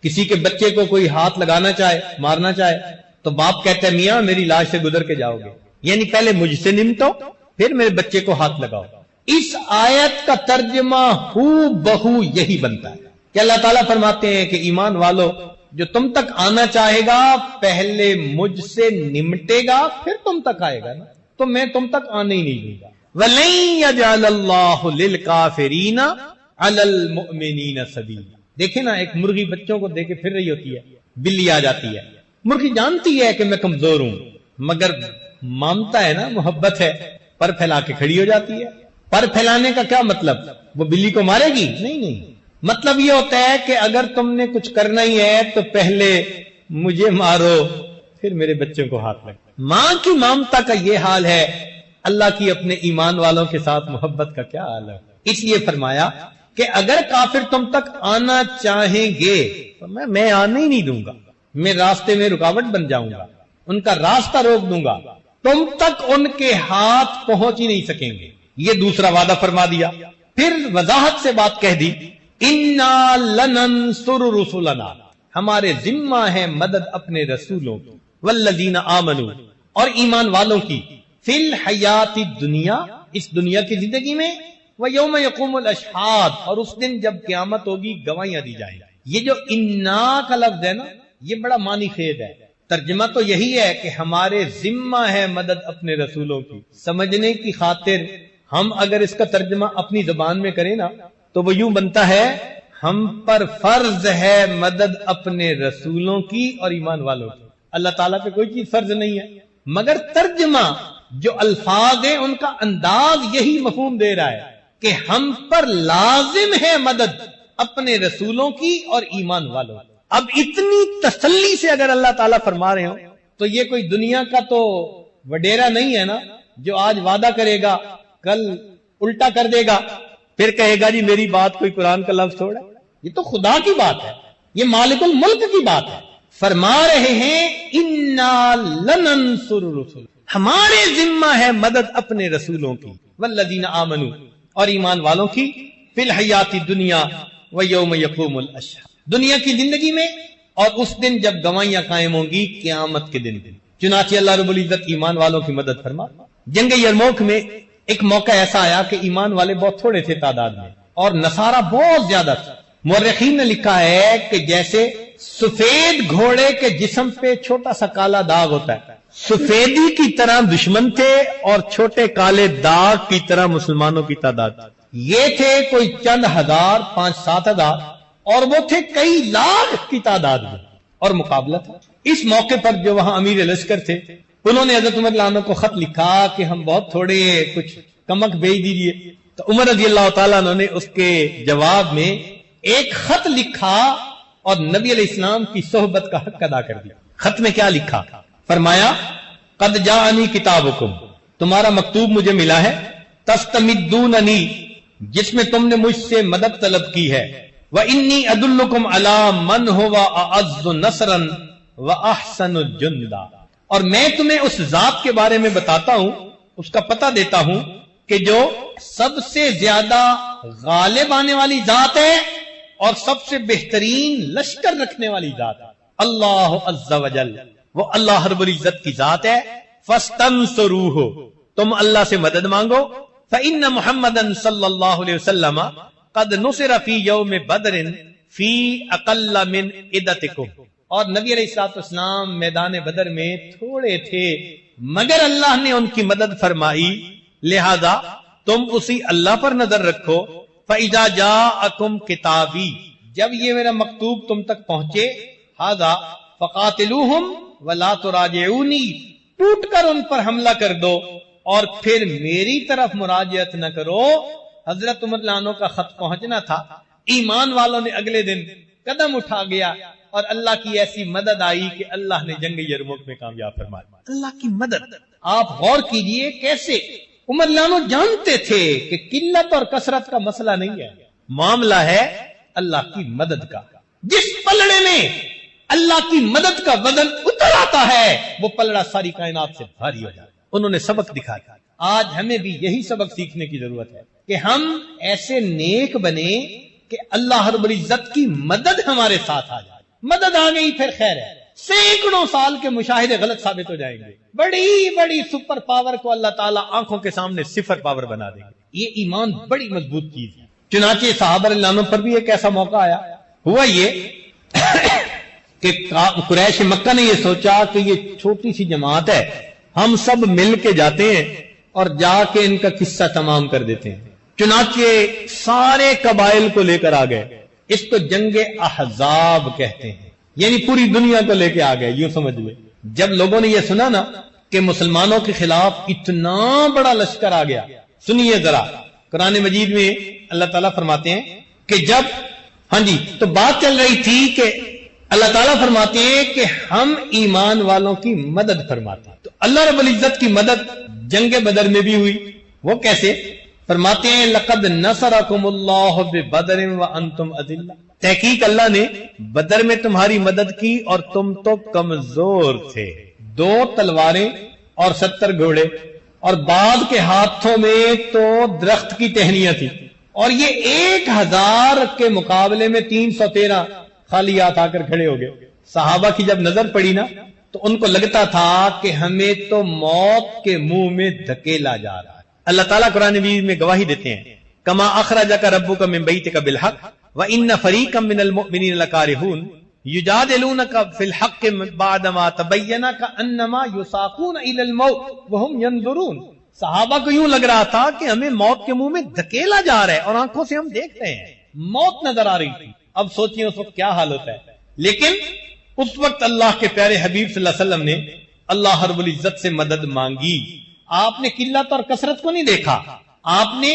کسی کے بچے کو کوئی ہاتھ لگانا چاہے، مارنا چاہے، تو باپ کہتا ہے میاں میری لاش سے گزر کے جاؤ گے، یعنی پہلے مجھ سے نمٹو پھر میرے بچے کو ہاتھ لگاؤ۔ اس آیت کا ترجمہ ہو بہو یہی بنتا ہے کہ اللہ تعالیٰ فرماتے ہیں کہ ایمان والو جو تم تک آنا چاہے گا پہلے مجھ سے نمٹے گا پھر تم تک آئے گا نا، تو میں تم تک آنے ہی نہیں دوں گا۔ وَلَن يَجْعَلَ اللَّهُ لِلْكَافِرِينَ عَلَى الْمُؤْمِنِينَ سَبِيلًا۔ دیکھیں نا، ایک مرغی بچوں کو دے کے پھر رہی ہوتی ہے، بلی آ جاتی ہے، مرغی جانتی ہے کہ میں کمزور ہوں مگر مامتا ہے نا، محبت ہے، پر پھیلا کے کھڑی ہو جاتی ہے۔ پر پھیلانے کا کیا مطلب؟ وہ بلی کو مارے گی؟ نہیں، مطلب یہ ہوتا ہے کہ اگر تم نے کچھ کرنا ہی ہے تو پہلے مجھے مارو پھر میرے بچوں کو ہاتھ لگا۔ ماں کی مامتا کا یہ حال ہے، اللہ کی اپنے ایمان والوں کے ساتھ محبت کا کیا حال ہے۔ اس لیے فرمایا کہ اگر کافر تم تک آنا چاہیں گے تو میں آنے ہی نہیں دوں گا، میں راستے میں رکاوٹ بن جاؤں گا، ان کا راستہ روک دوں گا، تم تک ان کے ہاتھ پہنچ ہی نہیں سکیں گے۔ یہ دوسرا وعدہ فرما دیا، پھر وضاحت سے بات کہہ دی، اِنَّا لَنَنْصُرُ رُسُلَنَا، ہمارے ذمہ ہے مدد اپنے رسولوں کی، وَالَّذِينَ آمَنُوا، اور ایمان والوں کی، فِي الْحَيَاةِ الدُّنْيَا، اس دنیا کی زندگی میں، وَيَوْمَ يَقُومُ الْأَشْهَادُ، اور اس دن جب قیامت ہوگی گواہیاں دی جائیں گی۔ یہ جو اِنَّا کا لفظ ہے نا، یہ بڑا معنی خیز ہے، ترجمہ تو یہی ہے کہ ہمارے ذمہ ہے مدد اپنے رسولوں کی۔ سمجھنے کی خاطر ہم اگر اس کا ترجمہ اپنی زبان میں کریں نا تو وہ یوں بنتا ہے، ہم پر فرض ہے مدد اپنے رسولوں کی اور ایمان والوں کی۔ اللہ تعالیٰ پہ کوئی چیز فرض نہیں ہے، مگر ترجمہ جو الفاظ ہیں ان کا انداز یہی مفہوم دے رہا ہے کہ ہم پر لازم ہے مدد اپنے رسولوں کی اور ایمان والوں کی۔ اب اتنی تسلی سے اگر اللہ تعالیٰ فرما رہے ہوں تو یہ کوئی دنیا کا تو وڈیرا نہیں ہے نا، جو آج وعدہ کرے گا کل الٹا کر دے گا، پھر کہے گا جی میری بات کوئی قرآن کا لفظ چھوڑا۔ یہ تو خدا کی بات ہے، یہ مالک الملک کی بات ہے۔ فرما رہے ہیں اِنَّا لَنَنْصُرُ رُسُلَنَا، ہمارے ذمہ ہے مدد اپنے رسولوں کی، وَالَّذِينَ آمَنُوا، اور ایمان والوں کی، فِي الْحَيَاةِ الدُّنْيَا وَيَوْمَ يَقُومُ الْأَشْهَادُ، دنیا کی زندگی میں اور اس دن جب گواہیاں قائم ہوں گی قیامت کے دن۔ چنانچہ اللہ رب العزت ایمان والوں کی مدد فرما۔ جنگ یرموک میں ایک موقع ایسا آیا کہ ایمان والے بہت تھوڑے تھے تعداد میں اور نصارہ بہت زیادہ تھے۔ مورخین نے لکھا ہے کہ جیسے سفید گھوڑے کے جسم پہ چھوٹا سا کالا داغ ہوتا ہے، سفیدی کی طرح دشمن تھے اور چھوٹے کالے داغ کی طرح مسلمانوں کی تعداد۔ یہ تھے کوئی چند ہزار، 5-7 ہزار، اور وہ تھے کئی لاکھ کی تعداد میں، اور مقابلہ تھا۔ اس موقع پر جو وہاں امیر لشکر تھے انہوں نے حضرت عمر رضی اللہ عنہ کو خط لکھا کہ ہم بہت تھوڑے، کچھ کمک بھیج دیجیے۔ تو عمر رضی اللہ تعالیٰ عنہ نے اس کے جواب میں ایک خط لکھا اور نبی علیہ السلام کی صحبت کا حق ادا کر دیا۔ خط میں کیا لکھا؟ فرمایا قد جاءنی کتابکم، تمہارا مکتوب مجھے ملا ہے، تستمدوننی، جس میں تم نے مجھ سے مدد طلب کی ہے، وانی ادلکم علی من هو اعز نصرا واحسن جندا، اور میں تمہیں اس ذات کے بارے میں بتاتا ہوں، اس کا پتہ دیتا ہوں کہ جو سب سے زیادہ غالب آنے والی ذات ہے اور سب سے بہترین لشکر رکھنے والی ذات ہے، اللہ عز وجل، وہ اللہ رب العزت کی ذات ہے۔ فاستنصروہ، تم اللہ سے مدد مانگو، فإن محمدا صلی اللہ علیہ وسلم قد نصر فی یوم بدر فی اقل من عدتکم، اور نبی علیہ الصلوۃ والسلام میدان بدر میں تھوڑے تھے مگر اللہ نے ان کی مدد فرمائی، لہذا تم اسی اللہ پر نظر رکھو۔ فَإِذَا جَاءَكُمْ کتابی، جب یہ میرا مکتوب تم تک پہنچے، ھذا فَقَاتِلُوهُمْ وَلَا تُرَاجِعُونِی، ٹوٹ کر ان پر حملہ کر دو اور پھر میری طرف مراجعت نہ کرو۔ حضرت عمر لانو کا خط پہنچنا تھا، ایمان والوں نے اگلے دن قدم اٹھا گیا اور اللہ کی ایسی مدد آئی کہ اللہ نے جنگ یرموک میں کامیاب فرمایا۔ اللہ کی مدد آپ غور کیجئے کیسے عمر لانو جانتے تھے کہ قلت اور کثرت کا مسئلہ نہیں ہے، معاملہ ہے اللہ کی مدد کا۔ جس پلڑے میں اللہ کی مدد کا وزن اتر آتا ہے وہ پلڑا ساری کائنات سے بھاری ہو جاتا ہے۔ انہوں نے سبق دکھایا، آج ہمیں بھی یہی سبق سیکھنے کی ضرورت ہے کہ ہم ایسے نیک بنے کہ اللہ رب العزت کی مدد ہمارے ساتھ آ جائے۔ مدد آ گئی پھر خیر ہے، سینکڑوں سال کے مشاہدے غلط ثابت ہو جائیں گے، بڑی بڑی سپر پاور کو اللہ تعالیٰ آنکھوں کے سامنے صفر پاور بنا دیں گے۔ یہ ایمان بڑی مضبوط چیز ہے۔ چنانچہ صحابہ رضی اللہ عنہم پر بھی ایک ایسا موقع آیا، ہوا یہ کہ قریش مکہ نے یہ سوچا کہ یہ چھوٹی سی جماعت ہے، ہم سب مل کے جاتے ہیں اور جا کے ان کا قصہ تمام کر دیتے ہیں۔ چنانچہ سارے قبائل کو لے کر آ گئے، اس کو جنگ احزاب کہتے ہیں، یعنی پوری دنیا کو لے کے آ گئے، یوں سمجھ لیں۔ جب لوگوں نے یہ سنا نا کہ مسلمانوں کے خلاف اتنا بڑا لشکر آ گیا، سنیے ذرا، قرآن مجید میں اللہ تعالیٰ فرماتے ہیں کہ جب تو بات چل رہی تھی کہ اللہ تعالیٰ فرماتے ہیں کہ ہم ایمان والوں کی مدد فرماتے ہیں، تو اللہ رب العزت کی مدد جنگ بدر میں بھی ہوئی۔ وہ کیسے؟ فرماتے ہیں لقد نصرکم اللہ ببدر وانتم اذلہ، تحقیق اللہ نے بدر میں تمہاری مدد کی اور تم تو کمزور تھے، 2 تلواریں اور 70 گھوڑے، اور بعض کے ہاتھوں میں تو درخت کی ٹہنیاں تھی، اور یہ 1000 کے مقابلے میں 313 خالی ہاتھ آ کر کھڑے ہو گئے۔ صحابہ کی جب نظر پڑی نا تو ان کو لگتا تھا کہ ہمیں تو موت کے منہ میں دھکیلا جا رہا ہے۔ اللہ تعالیٰ قرآن مجید میں گواہی دیتے ہیں کما اخرجک ربک من بیتک بالحق وان فریقا من المؤمنین لکارہون یجادلونک فی الحق بعدما تبین کانما یساقون الی الموت وهم ینظرون۔ صحابہ کو یوں لگ رہا تھا کہ ہمیں موت کے منہ میں دھکیلا جا رہا ہے اور آنکھوں سے ہم دیکھ رہے ہیں، موت نظر آ رہی تھی۔ اب سوچیں اس وقت کیا حال ہوتا ہے، لیکن اس وقت اللہ کے پیارے حبیب صلی اللہ علیہ وسلم نے اللہ رب العزت سے مدد مانگی۔ آپ نے قلت اور کثرت کو نہیں دیکھا، آپ نے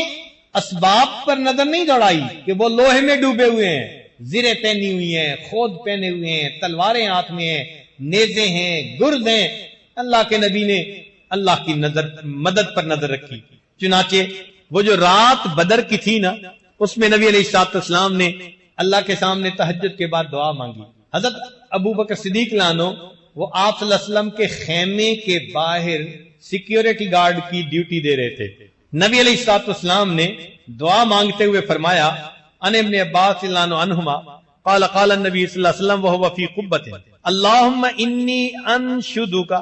اسباب پر نظر نہیں دوڑائی کہ وہ لوہے میں ڈوبے ہوئے ہیں، زریں پہنی ہوئی ہیں، خود پہنے ہوئے ہیں، تلواریں ہاتھ میں ہیں، نیزے ہیں، گرز ہیں۔ اللہ کے نبی نے اللہ کی مدد پر نظر رکھی۔ چنانچہ وہ جو رات بدر کی تھی نا، اس میں نبی علیہ الصلوۃ والسلام نے اللہ کے سامنے تہجد کے بعد دعا مانگی۔ حضرت ابو بکر صدیق لانو وہ آپ صلی اللہ علیہ وسلم کے خیمے کے باہر سیکیورٹی گارڈ کی ڈیوٹی دے رہے تھے۔ نبی علیہ الصلوۃ والسلام نے دعا مانگتے ہوئے فرمایا ان ابن عباس رضی اللہ عنہما قال قال النبی صلی اللہ علیہ وسلم وهو فی قبۃ اللهم انی انشدک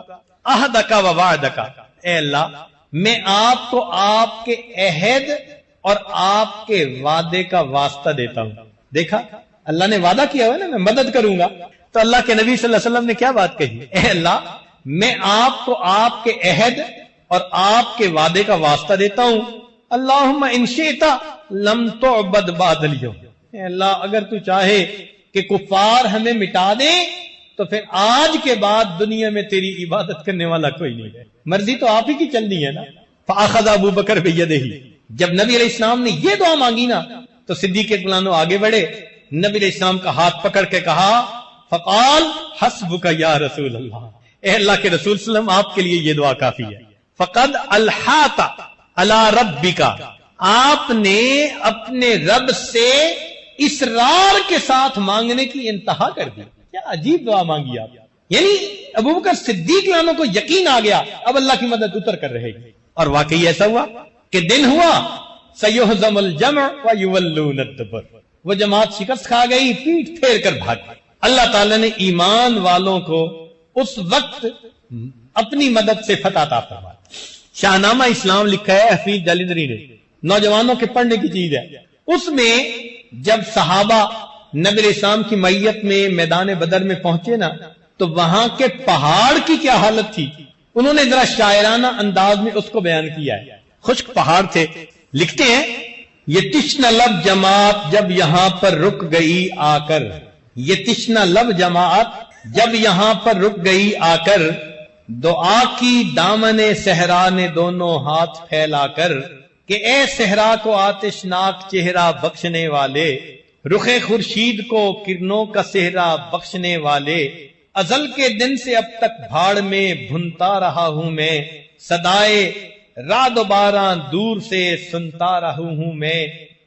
عہدک ووعدک، اے اللہ میں آپ کو آپ کے عہد اور آپ کے وعدے کا واسطہ دیتا ہوں۔ دیکھا اللہ نے وعدہ کیا ہوا نا میں مدد کروں گا، تو اللہ کے نبی صلی اللہ علیہ وسلم نے کیا بات کہی؟ اے اللہ میں آپ کو آپ کے عہد اور آپ کے وعدے کا واسطہ دیتا ہوں، اللہم ان شئت لم تعبد بعد اليوم، اے اللہ اگر تو چاہے کہ کفار ہمیں مٹا دے تو پھر آج کے بعد دنیا میں تیری عبادت کرنے والا کوئی نہیں ہے، مرضی تو آپ ہی کی چلنی ہے نا۔ فاخذ ابو بکر بیدہ، جب نبی علیہ السلام نے یہ دعا مانگی نا تو صدیق اکبر آگے بڑھے، نبی علیہ السلام کا ہاتھ پکڑ کے کہا فقال حسبک یا رسول اللہ، اے اللہ کے رسول صلی اللہ علیہ وسلم آپ کے لیے یہ دعا کافی ہے۔ فقد الحات علی ربک، آپ نے اپنے رب سے اصرار کے ساتھ مانگنے کی انتہا کر دی۔ کیا عجیب دعا مانگی آپ، یعنی ابو بکر صدیق لانو کو یقین آ گیا اب اللہ کی مدد اتر کر رہے گی، اور واقعی ایسا ہوا کہ دن ہوا سیہزم الجمع ویولون الدبر، وہ جماعت شکست کھا گئی، پیٹ پھیر کر بھاگ گئی۔ اللہ تعالیٰ نے ایمان والوں کو اس وقت اپنی مدد سے فتح عطا فرمائی۔ شاہنامہ اسلام لکھا ہے حفیظ جالندری نے، نوجوانوں کے پڑھنے کی چیز ہے۔ اس میں جب صحابہ نبی علیہ السلام کی میت میں میدان بدر میں پہنچے نا تو وہاں کے پہاڑ کی کیا حالت تھی، انہوں نے ذرا شاعرانہ انداز میں اس کو بیان کیا ہے۔ خشک پہاڑ تھے، لکھتے ہیں یہ تشنہ لب جماعت جب یہاں پر رک گئی آ کر، یہ تشنہ لب جماعت جب یہاں پر رک گئی آ کر، دعا کی دامن صحرا نے دونوں ہاتھ پھیلا کر، کہ اے صحرا کو آتشناک چہرہ بخشنے والے، رخ خورشید کو کرنوں کا صحرا بخشنے والے، ازل کے دن سے اب تک بھاڑ میں بھنتا رہا ہوں میں، صدائے رعد و باران دور سے سنتا رہا ہوں میں،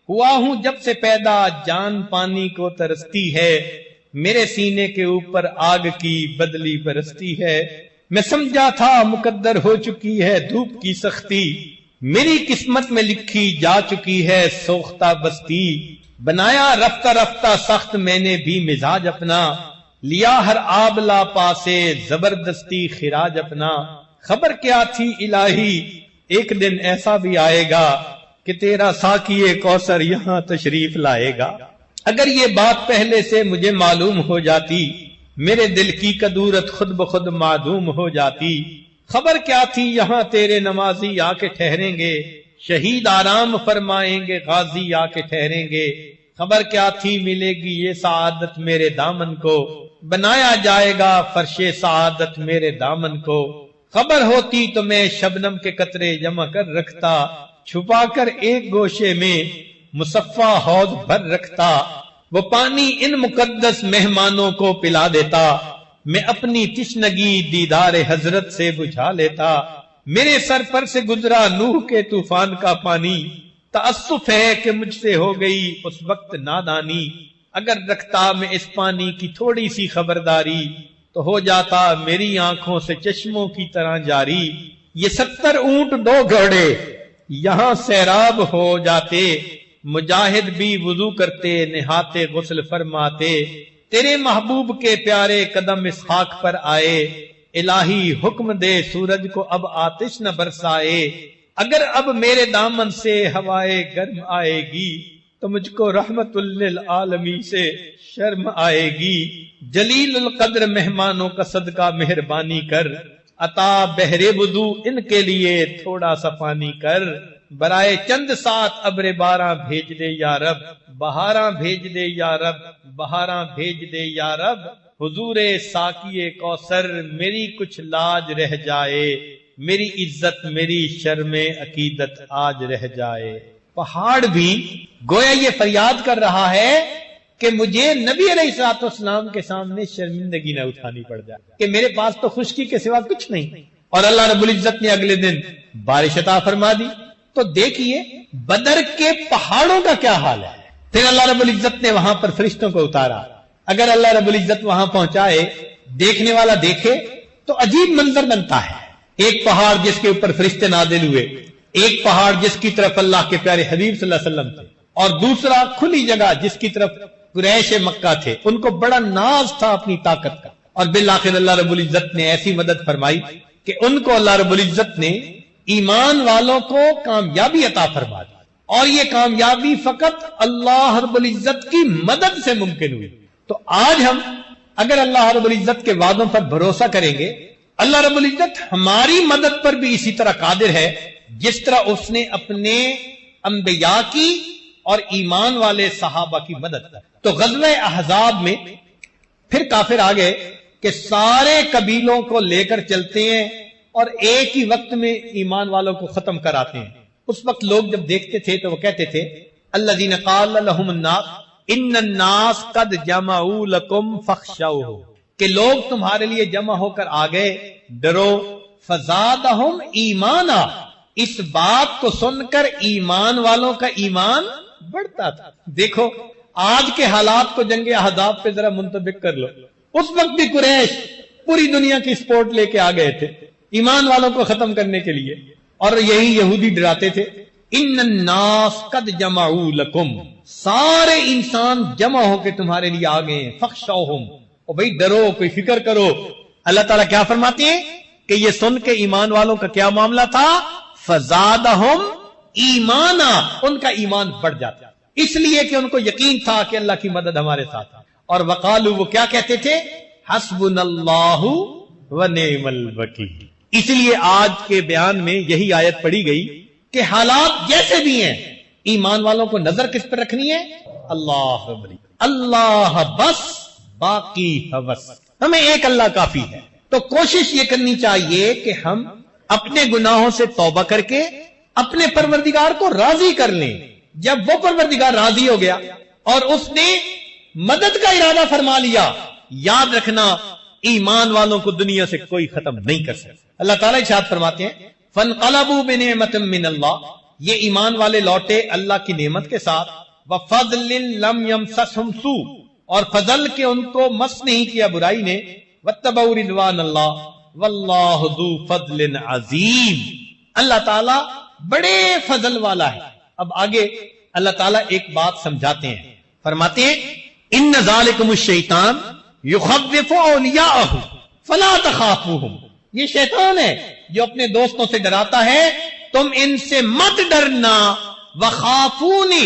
ہوا ہوں جب سے پیدا جان پانی کو ترستی ہے، میرے سینے کے اوپر آگ کی بدلی برستی ہے، میں سمجھا تھا مقدر ہو چکی ہے دھوپ کی سختی، میری قسمت میں لکھی جا چکی ہے سوختہ بستی، بنایا رفتہ رفتہ سخت میں نے بھی مزاج اپنا، لیا ہر آبلا پاسے زبردستی خراج اپنا، خبر کیا تھی الہی ایک دن ایسا بھی آئے گا کہ تیرا ساقی کوثر یہاں تشریف لائے گا، اگر یہ بات پہلے سے مجھے معلوم ہو جاتی میرے دل کی کدورت خود بخود معدوم ہو جاتی، خبر کیا تھی یہاں تیرے نمازی آ کے ٹھہریں گے، شہید آرام فرمائیں گے غازی آ کے ٹھہریں گے، خبر کیا تھی ملے گی یہ سعادت میرے دامن کو، بنایا جائے گا فرش سعادت میرے دامن کو، خبر ہوتی تو میں شبنم کے قطرے جمع کر رکھتا، چھپا کر ایک گوشے میں مصفا حوض بھر رکھتا، وہ پانی ان مقدس مہمانوں کو پلا دیتا، میں اپنی تشنگی دیدار حضرت سے بجھا لیتا، میرے سر پر سے گزرا نوح کے طوفان کا پانی، تأسف ہے کہ مجھ سے ہو گئی اس وقت نادانی، اگر رکھتا میں اس پانی کی تھوڑی سی خبرداری تو ہو جاتا میری آنکھوں سے چشموں کی طرح جاری، یہ 70 اونٹ 2 گھوڑے یہاں سیراب ہو جاتے، مجاہد بھی وضو کرتے نہاتے غسل فرماتے، تیرے محبوب کے پیارے قدم اس خاک پر آئے، الہی حکم دے سورج کو اب آتش نہ برسائے، اگر اب میرے دامن سے ہوائے گرم آئے گی تو مجھ کو رحمت للعالمین سے شرم آئے گی، جلیل القدر مہمانوں کا صدقہ مہربانی کر، عطا بہرے وضو ان کے لیے تھوڑا سا پانی کر، برائے چند ساتھ ابر باراں بھیج دے یا رب، بہاراں بھیج دے یا رب، بہاراں بھیج دے یا رب، حضور ساقی کوثر میری کچھ لاج رہ جائے، میری عزت میری شرم عقیدت آج رہ جائے۔ پہاڑ بھی گویا یہ فریاد کر رہا ہے کہ مجھے نبی علیہ الصلوۃ والسلام کے سامنے شرمندگی نہ اٹھانی پڑ جائے کہ میرے پاس تو خشکی کے سوا کچھ نہیں، اور اللہ رب العزت نے اگلے دن بارش عطا فرما دی۔ تو دیکھیے بدر کے پہاڑوں کا کیا حال ہے، پھر اللہ رب العزت نے وہاں پر فرشتوں کو اتارا۔ اگر اللہ رب العزت وہاں پہنچائے، دیکھنے والا دیکھے تو عجیب منظر بنتا ہے، ایک پہاڑ جس کے اوپر فرشتے نازل ہوئے، ایک پہاڑ جس کی طرف اللہ کے پیارے حبیب صلی اللہ علیہ وسلم تھے، اور دوسرا کھلی جگہ جس کی طرف قریش مکہ تھے، ان کو بڑا ناز تھا اپنی طاقت کا، اور بالآخر اللہ رب العزت نے ایسی مدد فرمائی کہ ان کو اللہ رب العزت نے ایمان والوں کو کامیابی عطا فرما دی، اور یہ کامیابی فقط اللہ رب العزت کی مدد سے ممکن ہوئی۔ تو آج ہم اگر اللہ رب العزت کے وعدوں پر بھروسہ کریں گے، اللہ رب العزت ہماری مدد پر بھی اسی طرح قادر ہے جس طرح اس نے اپنے انبیاء کی اور ایمان والے صحابہ کی مدد کی۔ تو غزوہ احزاب میں پھر کافر آ گئے کہ سارے قبیلوں کو لے کر چلتے ہیں اور ایک ہی وقت میں ایمان والوں کو ختم کراتے ہیں۔ اس وقت لوگ جب دیکھتے تھے تو وہ کہتے تھے الذین قال لهم الناس ان الناس قد جمعوا لكم فاخشوهم، کہ لوگ تمہارے لیے جمع ہو کر آ گئے، ڈرو۔ فزادہم ایمانا، اس بات کو سن کر ایمان والوں کا ایمان بڑھتا تھا۔ دیکھو آج کے حالات کو جنگ احزاب پہ ذرا منطبق کر لو، اس وقت بھی قریش پوری دنیا کی سپورٹ لے کے آ گئے تھے ایمان والوں کو ختم کرنے کے لیے، اور یہی یہودی ڈراتے تھے ان الناس قد جمعوا لکم، سارے انسان جمع ہو کے تمہارے لیے آ گئے ہیں، فخشوہم، اور بھئی ڈرو، کوئی فکر کرو۔ اللہ تعالیٰ کیا فرماتے ہیں کہ یہ سن کے ایمان والوں کا کیا معاملہ تھا؟ فزادہم ایمانا، ان کا ایمان بڑھ جاتا۔ اس لیے کہ ان کو یقین تھا کہ اللہ کی مدد ہمارے ساتھ ہے. اور وقالو، وہ کیا کہتے تھے؟ حسبنا اللہ ونعم الوکیل. اس لیے آج کے بیان میں یہی آیت پڑھی گئی کہ حالات جیسے بھی ہیں، ایمان والوں کو نظر کس پر رکھنی ہے؟ اللہ بلی، اللہ بس، باقی حوث. ہمیں ایک اللہ کافی ہے. تو کوشش یہ کرنی چاہیے کہ ہم اپنے گناہوں سے توبہ کر کے اپنے پروردگار کو راضی کر لیں. جب وہ پروردگار راضی ہو گیا اور اس نے مدد کا ارادہ فرما لیا، یاد رکھنا ایمان والوں کو دنیا سے کوئی ختم نہیں کر سکتا. اللہ تعالیٰ ارشاد فرماتے ہیں فَانْقَلَبُوا بِنِعْمَةٍ مِّنَ اللَّهِ، یہ ایمان والے لوٹے اللہ کی نعمت کے ساتھ، وَفَضْلٍ لَمْ يَمْسَسْهُمْ سُوءٌ، اور فضل کے ان کو مس نہیں کیا برائی نے، وَاتَّبَعُوا رِضْوَانَ اللَّهِ وَاللَّهُ ذُو فَضْلٍ عَظِيمٍ. اللہ تعالیٰ بڑے فضل والا ہے. اب آگے اللہ تعالیٰ ایک بات سمجھاتے ہیں، فرماتے ہیں اِنَّ ذَلِكُمُ الشَّيْطَانُ يُخَوِّفُ أَوْلِيَاءَهُ فَلَا تَخَافُوهُمْ. یہ شیطان ہے جو اپنے دوستوں سے ڈراتا ہے، تم ان سے مت ڈرنا، وَخَافُونِ،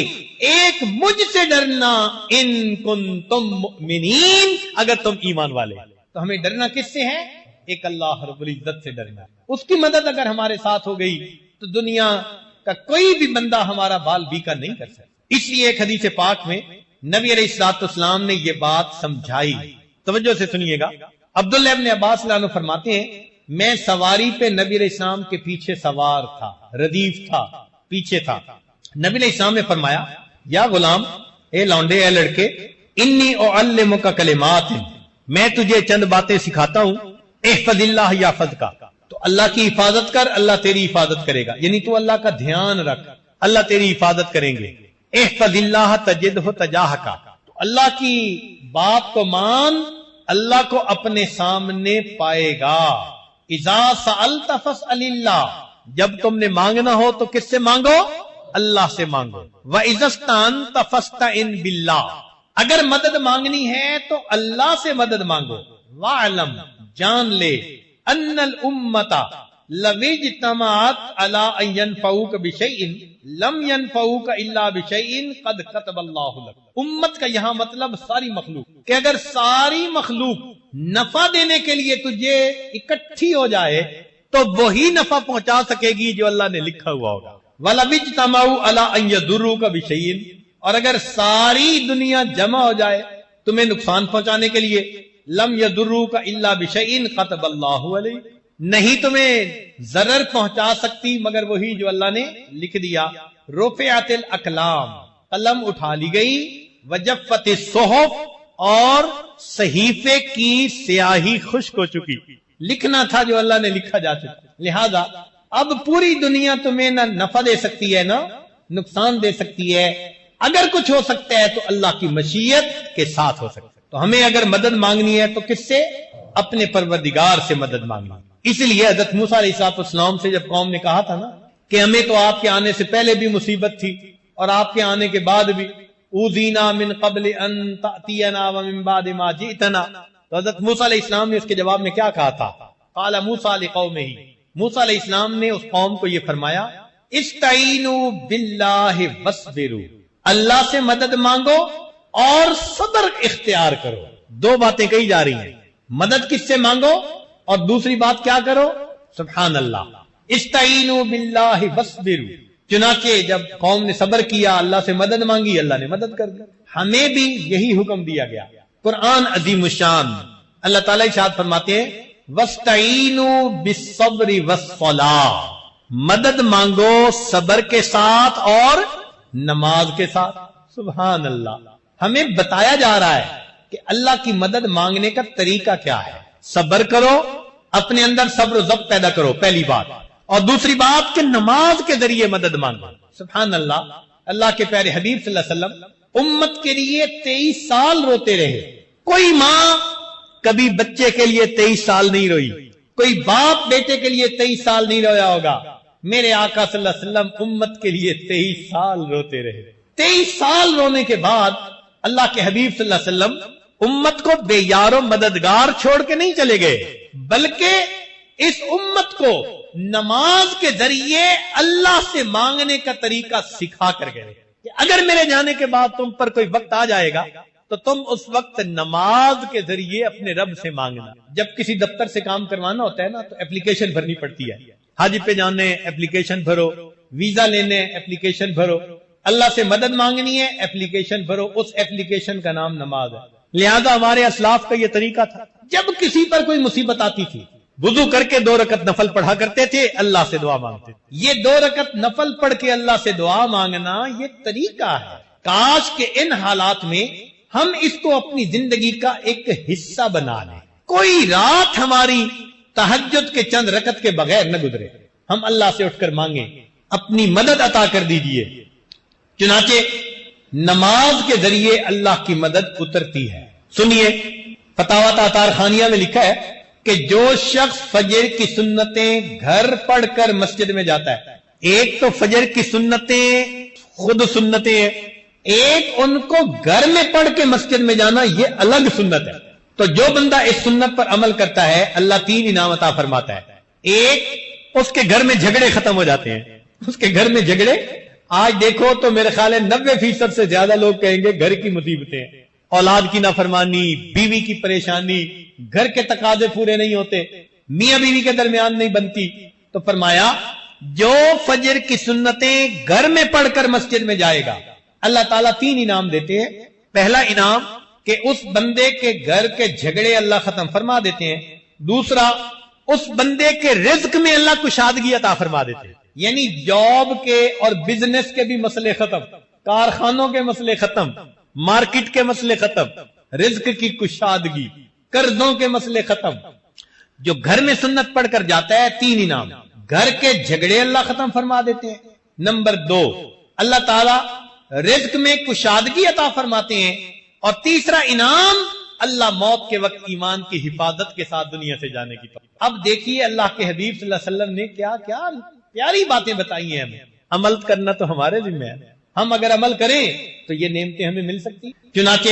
ایک مجھ سے ڈرنا، ان کنتم مؤمنین، اگر تم ایمان والے. تو ہمیں ڈرنا کس سے ہے؟ ایک اللہ رب العزت سے ڈرنا. اس کی مدد اگر ہمارے ساتھ ہو گئی تو دنیا کا کوئی بھی بندہ ہمارا بال بیکا نہیں کر سکتا. اس لیے ایک حدیث پاک میں نبی علیہ الصلوۃ والسلام نے یہ بات سمجھائی. توجہ سے سنیے گا. عبداللہ ابن عباس رضی اللہ عنہ فرماتے ہیں میں سواری پہ نبی علیہ السلام کے پیچھے سوار تھا، ردیف تھا، پیچھے تھا. نبی علیہ السلام نے فرمایا یا غلام، اے لونڈے، اے لڑکے، انی اعلمک کلمات، میں تجھے چند باتیں سکھاتا ہوں، احفظ اللہ یحفظک، تو اللہ کی حفاظت کر، اللہ تیری حفاظت کرے گا. یعنی تو اللہ کا دھیان رکھ، اللہ تیری حفاظت کریں گے. احفظ اللہ تجدہ تجاہک، تو اللہ کی بات کو مان، اللہ کو اپنے سامنے پائے گا. اذا سألت فاسأل اللہ، جب تم نے مانگنا ہو تو کس سے مانگو؟ اللہ سے مانگو. وَإِذَا اسْتَعَنْتَ فَاسْتَعِنْ بِاللَّهِ، اگر مدد مانگنی ہے تو اللہ سے مدد مانگو. وَاعْلَمْ، جان لے، ان الامت لو اجتمعت علی ان ينفعوک بشیء لم ينفعوک الا بشیء قد كتب اللہ لک. امت کا یہاں مطلب ساری مخلوق، کہ اگر ساری مخلوق نفع دینے کے لیے تجھے اکٹھی ہو جائے تو وہی نفع پہنچا سکے گی جو اللہ نے لکھا ہوا ہوگا. وَلَوِ اجْتَمَعُوا عَلَىٰ أَن يَضُرُّوكَ بِشَيْءٍ، اور اگر ساری دنیا جمع ہو جائے تمہیں نقصان پہنچانے کے لیے، لم يضروک الا بشیء كتب اللہ علیہ، نہیں تمہیں ضرر پہنچا سکتی مگر وہی جو اللہ نے لکھ دیا. رفعت الاقلام، قلم اٹھا لی گئی، وجفت الصحف، اور صحیفے کی سیاہی خشک ہو چکی، لکھنا تھا جو اللہ نے لکھا جا چکا. لہذا اب پوری دنیا تمہیں نہ نفع دے سکتی ہے نہ نقصان دے سکتی ہے. اگر کچھ ہو سکتا ہے تو اللہ کی مشیت کے ساتھ ہو سکتا ہے. تو ہمیں اگر مدد مانگنی ہے تو کس سے؟ اپنے پروردگار سے مدد مانگنی. اس لیے حضرت موسیٰ علیہ السلام سے جب قوم نے کہا تھا نا کہ ہمیں تو آپ کے آنے سے پہلے بھی مصیبت تھی اور آپ کے آنے کے بعد بھی، اوذینا من قبل ان تأتینا ومن بعد ما جئتنا، تو حضرت موسیٰ علیہ السلام نے اس کے جواب میں کیا کہا تھا؟ قال موسیٰ لقومہ، موسیٰ علیہ السلام نے اس قوم کو یہ فرمایا استعینوا باللہ واصبروا، اللہ سے مدد مانگو اور صبر اختیار کرو. دو باتیں کہی جا رہی ہیں، مدد کس سے مانگو اور دوسری بات کیا کرو؟ سبحان اللہ. استعینوا باللہ واصبروا، چنانچہ جب قوم نے صبر کیا، اللہ سے مدد مانگی، اللہ نے مدد کر دی. ہمیں بھی یہی حکم دیا گیا. قرآن عظیم الشان، اللہ تعالیٰ ارشاد فرماتے ہیں واستعینوا بالصبر والصلاۃ، مدد مانگو صبر کے ساتھ اور نماز کے ساتھ. سبحان اللہ. ہمیں بتایا جا رہا ہے کہ اللہ کی مدد مانگنے کا طریقہ کیا ہے. صبر کرو، اپنے اندر صبر و ضبط پیدا کرو، پہلی بات. اور دوسری بات کہ نماز کے ذریعے مدد مانگو. سبحان اللہ. اللہ کے پیارے حبیب صلی اللہ علیہ وسلم امت کے لیے 23 سال روتے رہے. کوئی ماں کبھی بچے کے لیے 23 سال نہیں روئی، کوئی باپ بیٹے کے لیے 23 سال نہیں رویا ہوگا. میرے آقا صلی اللہ علیہ وسلم امت کے لیے 23 سال روتے رہے. 23 سال رونے کے بعد اللہ کے حبیب صلی اللہ علیہ وسلم امت کو بے یار و مددگار چھوڑ کے نہیں چلے گئے، بلکہ اس امت کو نماز کے ذریعے اللہ سے مانگنے کا طریقہ سکھا کر گئے. کہ اگر میرے جانے کے بعد تم پر کوئی وقت آ جائے گا تو تم اس وقت نماز کے ذریعے اپنے رب سے مانگنا. جب کسی دفتر سے کام کروانا ہوتا ہے نا تو اپلیکیشن بھرنی پڑتی ہے. حج پہ جانے اپلیکیشن بھرو، ویزا لینے اپلیکیشن بھرو، اللہ سے مدد مانگنی ہے اپلیکیشن بھرو. اس اپلیکیشن کا نام نماز ہے. لہذا ہمارے اسلاف کا یہ طریقہ تھا، جب کسی پر کوئی مصیبت آتی تھی وضو کر کے 2 رکعت نفل پڑھا کرتے تھے، اللہ سے دعا مانگتے تھے. یہ 2 رکعت نفل پڑھ کے اللہ سے دعا مانگنا یہ طریقہ ہے. کاش کہ ان حالات میں ہم اس کو اپنی زندگی کا ایک حصہ بنا لیں. کوئی رات ہماری تہجد کے چند رکعت کے بغیر نہ گزرے. ہم اللہ سے اٹھ کر مانگیں اپنی مدد عطا کر دیجئے. چنانچہ نماز کے ذریعے اللہ کی مدد اترتی ہے. سنیے فتاوی تاتار خانیہ میں لکھا ہے کہ جو شخص فجر کی سنتیں گھر پڑھ کر مسجد میں جاتا ہے، ایک تو فجر کی سنتیں خود سنتیں ہیں، ایک ان کو گھر میں پڑھ کے مسجد میں جانا یہ الگ سنت ہے. تو جو بندہ اس سنت پر عمل کرتا ہے اللہ 3 انعام عطا فرماتا ہے. ایک، اس کے گھر میں جھگڑے ختم ہو جاتے ہیں. اس کے گھر میں جھگڑے آج دیکھو تو میرے خیال ہے 90% سے زیادہ لوگ کہیں گے گھر کی مصیبتیں، اولاد کی نافرمانی، بیوی کی پریشانی، گھر کے تقاضے پورے نہیں ہوتے، میاں بیوی کے درمیان نہیں بنتی. تو فرمایا جو فجر کی سنتیں گھر میں پڑھ کر مسجد میں جائے گا اللہ تعالیٰ 3 انعام دیتے ہیں. پہلا انعام کہ اس بندے کے گھر کے جھگڑے اللہ ختم فرما دیتے ہیں. دوسرا، اس بندے کے رزق میں اللہ کشادگی عطا فرما دیتے ہیں. یعنی جاب کے اور بزنس کے بھی مسئلے ختم، کارخانوں کے مسئلے ختم، مارکیٹ کے مسئلے ختم، رزق کی کشادگی، قرضوں کے مسئلے ختم. جو گھر میں سنت پڑھ کر جاتا ہے 3 انعام. گھر کے جھگڑے اللہ ختم فرما دیتے ہیں. نمبر 2، اللہ تعالی رزق میں کشادگی عطا فرماتے ہیں. اور تیسرا انعام، اللہ موت کے وقت ایمان کی حفاظت کے ساتھ دنیا سے جانے کی. اب دیکھیے اللہ کے حبیب صلی اللہ علیہ وسلم نے کیا کیا پیاری باتیں بتائی ہیں. ہمیں عمل کرنا تو ہمارے ذمہ ہے. ہم اگر عمل کریں تو یہ نعمتیں ہمیں مل سکتی. چنانچہ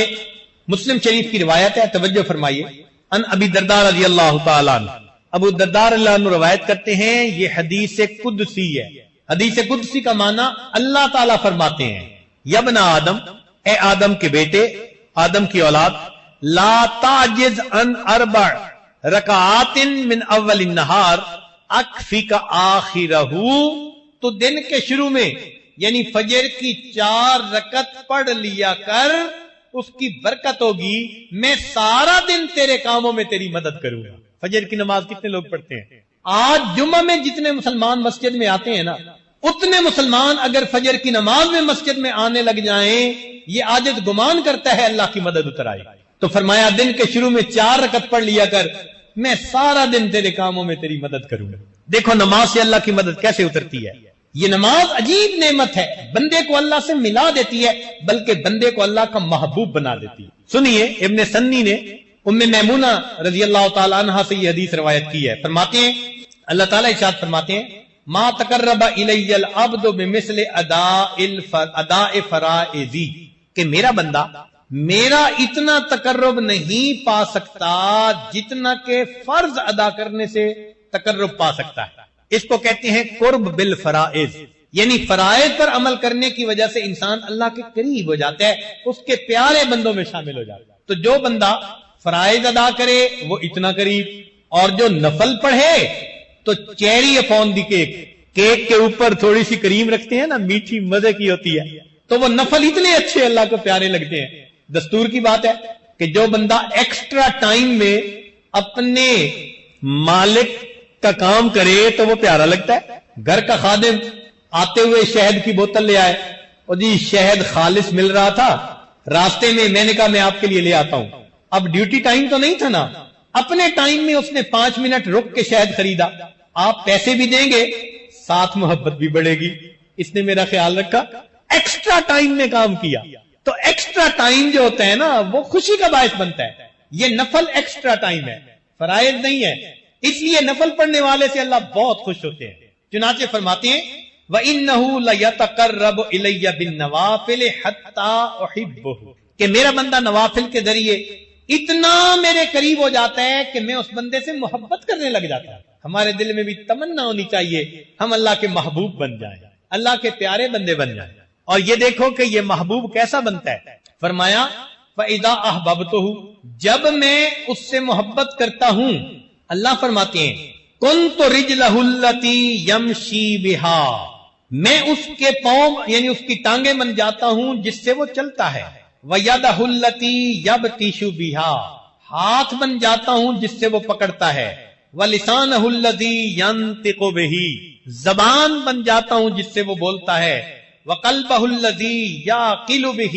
مسلم شریف کی روایت ہے، توجہ فرمائیے. ان ابی درداء رضی اللہ تعالیٰ عنہ، ابو درداء رضی اللہ عنہ روایت کرتے ہیں، یہ حدیث قدسی ہے. حدیث قدسی کا معنی اللہ تعالیٰ فرماتے ہیں، یا ابن آدم، اے آدم کے بیٹے، آدم کی اولاد، لا تعجز عن 4 رکعات من اول النہار اکفیک آخرہ. تو دن کے شروع میں یعنی فجر کی 4 رکعت پڑھ لیا کر، اس کی برکت ہوگی، میں سارا دن تیرے کاموں میں تیری مدد کروں گا. فجر کی نماز کتنے لوگ پڑھتے ہیں؟ آج جمعہ میں جتنے مسلمان مسجد میں آتے ہیں نا، اتنے مسلمان اگر فجر کی نماز میں مسجد میں آنے لگ جائیں، یہ عاجز گمان کرتا ہے اللہ کی مدد اتر آئے. تو فرمایا دن کے شروع میں 4 رکعت پڑھ لیا کر، میں سارا دن تیرے کاموں میں تیری مدد کروں گا. دیکھو نماز سے اللہ کی مدد کیسے اترتی ہے. یہ نماز عجیب نعمت ہے، بندے کو اللہ سے ملا دیتی ہے، بلکہ بندے کو اللہ کا محبوب بنا دیتی ہے. سنیے ابن سنی نے ام میمونہ رضی اللہ تعالی عنہا سے یہ حدیث روایت کی ہے. فرماتے ہیں اللہ تعالیٰ ارشاد فرماتے ہیں، ما تقرب الی العبد بمثل اداء فرائضی، کہ میرا بندہ میرا اتنا تقرب نہیں پا سکتا جتنا کہ فرض ادا کرنے سے تقرب پا سکتا ہے. اس کو کہتے ہیں قرب بالفرائض، یعنی فرائض پر عمل کرنے کی وجہ سے انسان اللہ کے قریب ہو جاتا ہے، اس کے پیارے بندوں میں شامل ہو جاتا ہے. تو جو بندہ فرائض ادا کرے وہ اتنا قریب، اور جو نفل پڑھے تو چیری اپون دی کیک کے اوپر تھوڑی سی کریم رکھتے ہیں نا، میٹھی مزے کی ہوتی ہے، تو وہ نفل اتنے اچھے اللہ کو پیارے لگتے ہیں. دستور کی بات ہے کہ جو بندہ ایکسٹرا ٹائم میں اپنے مالک کا کام کرے تو وہ پیارا لگتا ہے. گھر کا خادم آتے ہوئے شہد کی بوتل لے آئے، اور جی شہد خالص مل رہا تھا، راستے میں نے کہا میں آپ کے لیے لے آتا ہوں. اب ڈیوٹی ٹائم تو نہیں تھا نا، اپنے ٹائم میں اس نے 5 منٹ رک کے شہد خریدا. آپ پیسے بھی دیں گے، ساتھ محبت بھی بڑھے گی. اس نے میرا خیال رکھا، ایکسٹرا ٹائم میں کام کیا. تو ایکسٹرا ٹائم جو ہوتا ہے نا وہ خوشی کا باعث بنتا ہے. یہ نفل ایکسٹرا ٹائم ہے، فرائض نہیں ہے. اس لیے نفل پڑھنے والے سے اللہ بہت خوش ہوتے ہیں. چنانچہ فرماتے ہیں وَإِنَّهُ لَيَتَقَرَّبُ إِلَيَّ بِالنَّوَافِلِ حَتَّى أُحِبُّهُ، کہ میرا بندہ نوافل کے ذریعے اتنا میرے قریب ہو جاتا ہے کہ میں اس بندے سے محبت کرنے لگ جاتا ہوں. ہمارے دل میں بھی تمنا ہونی چاہیے ہم اللہ کے محبوب بن جائیں، اللہ کے پیارے بندے بن جائیں. اور یہ دیکھو کہ یہ محبوب کیسا بنتا ہے. فرمایا فَإِذَا أَحْبَبْتُهُ، جب میں اس سے محبت کرتا ہوں، اللہ فرماتے ہیں كُنْتُ رِجْلَهُ الَّتِي يَمْشِي بِهَا، میں اس کے پاؤں یعنی اس کی ٹانگیں بن جاتا ہوں جس سے وہ چلتا ہے. وَيَدَهُ الَّتِي يَبْطِشُ بِهَا، ہاتھ بن جاتا ہوں جس سے وہ پکڑتا ہے. وَلِسَانَهُ الَّذِي يَنْطِقُ بِهِ، زبان بن جاتا ہوں جس سے وہ بولتا ہے. وَقَلْبَهُ الَّذِي يَعْقِلُ بِهِ،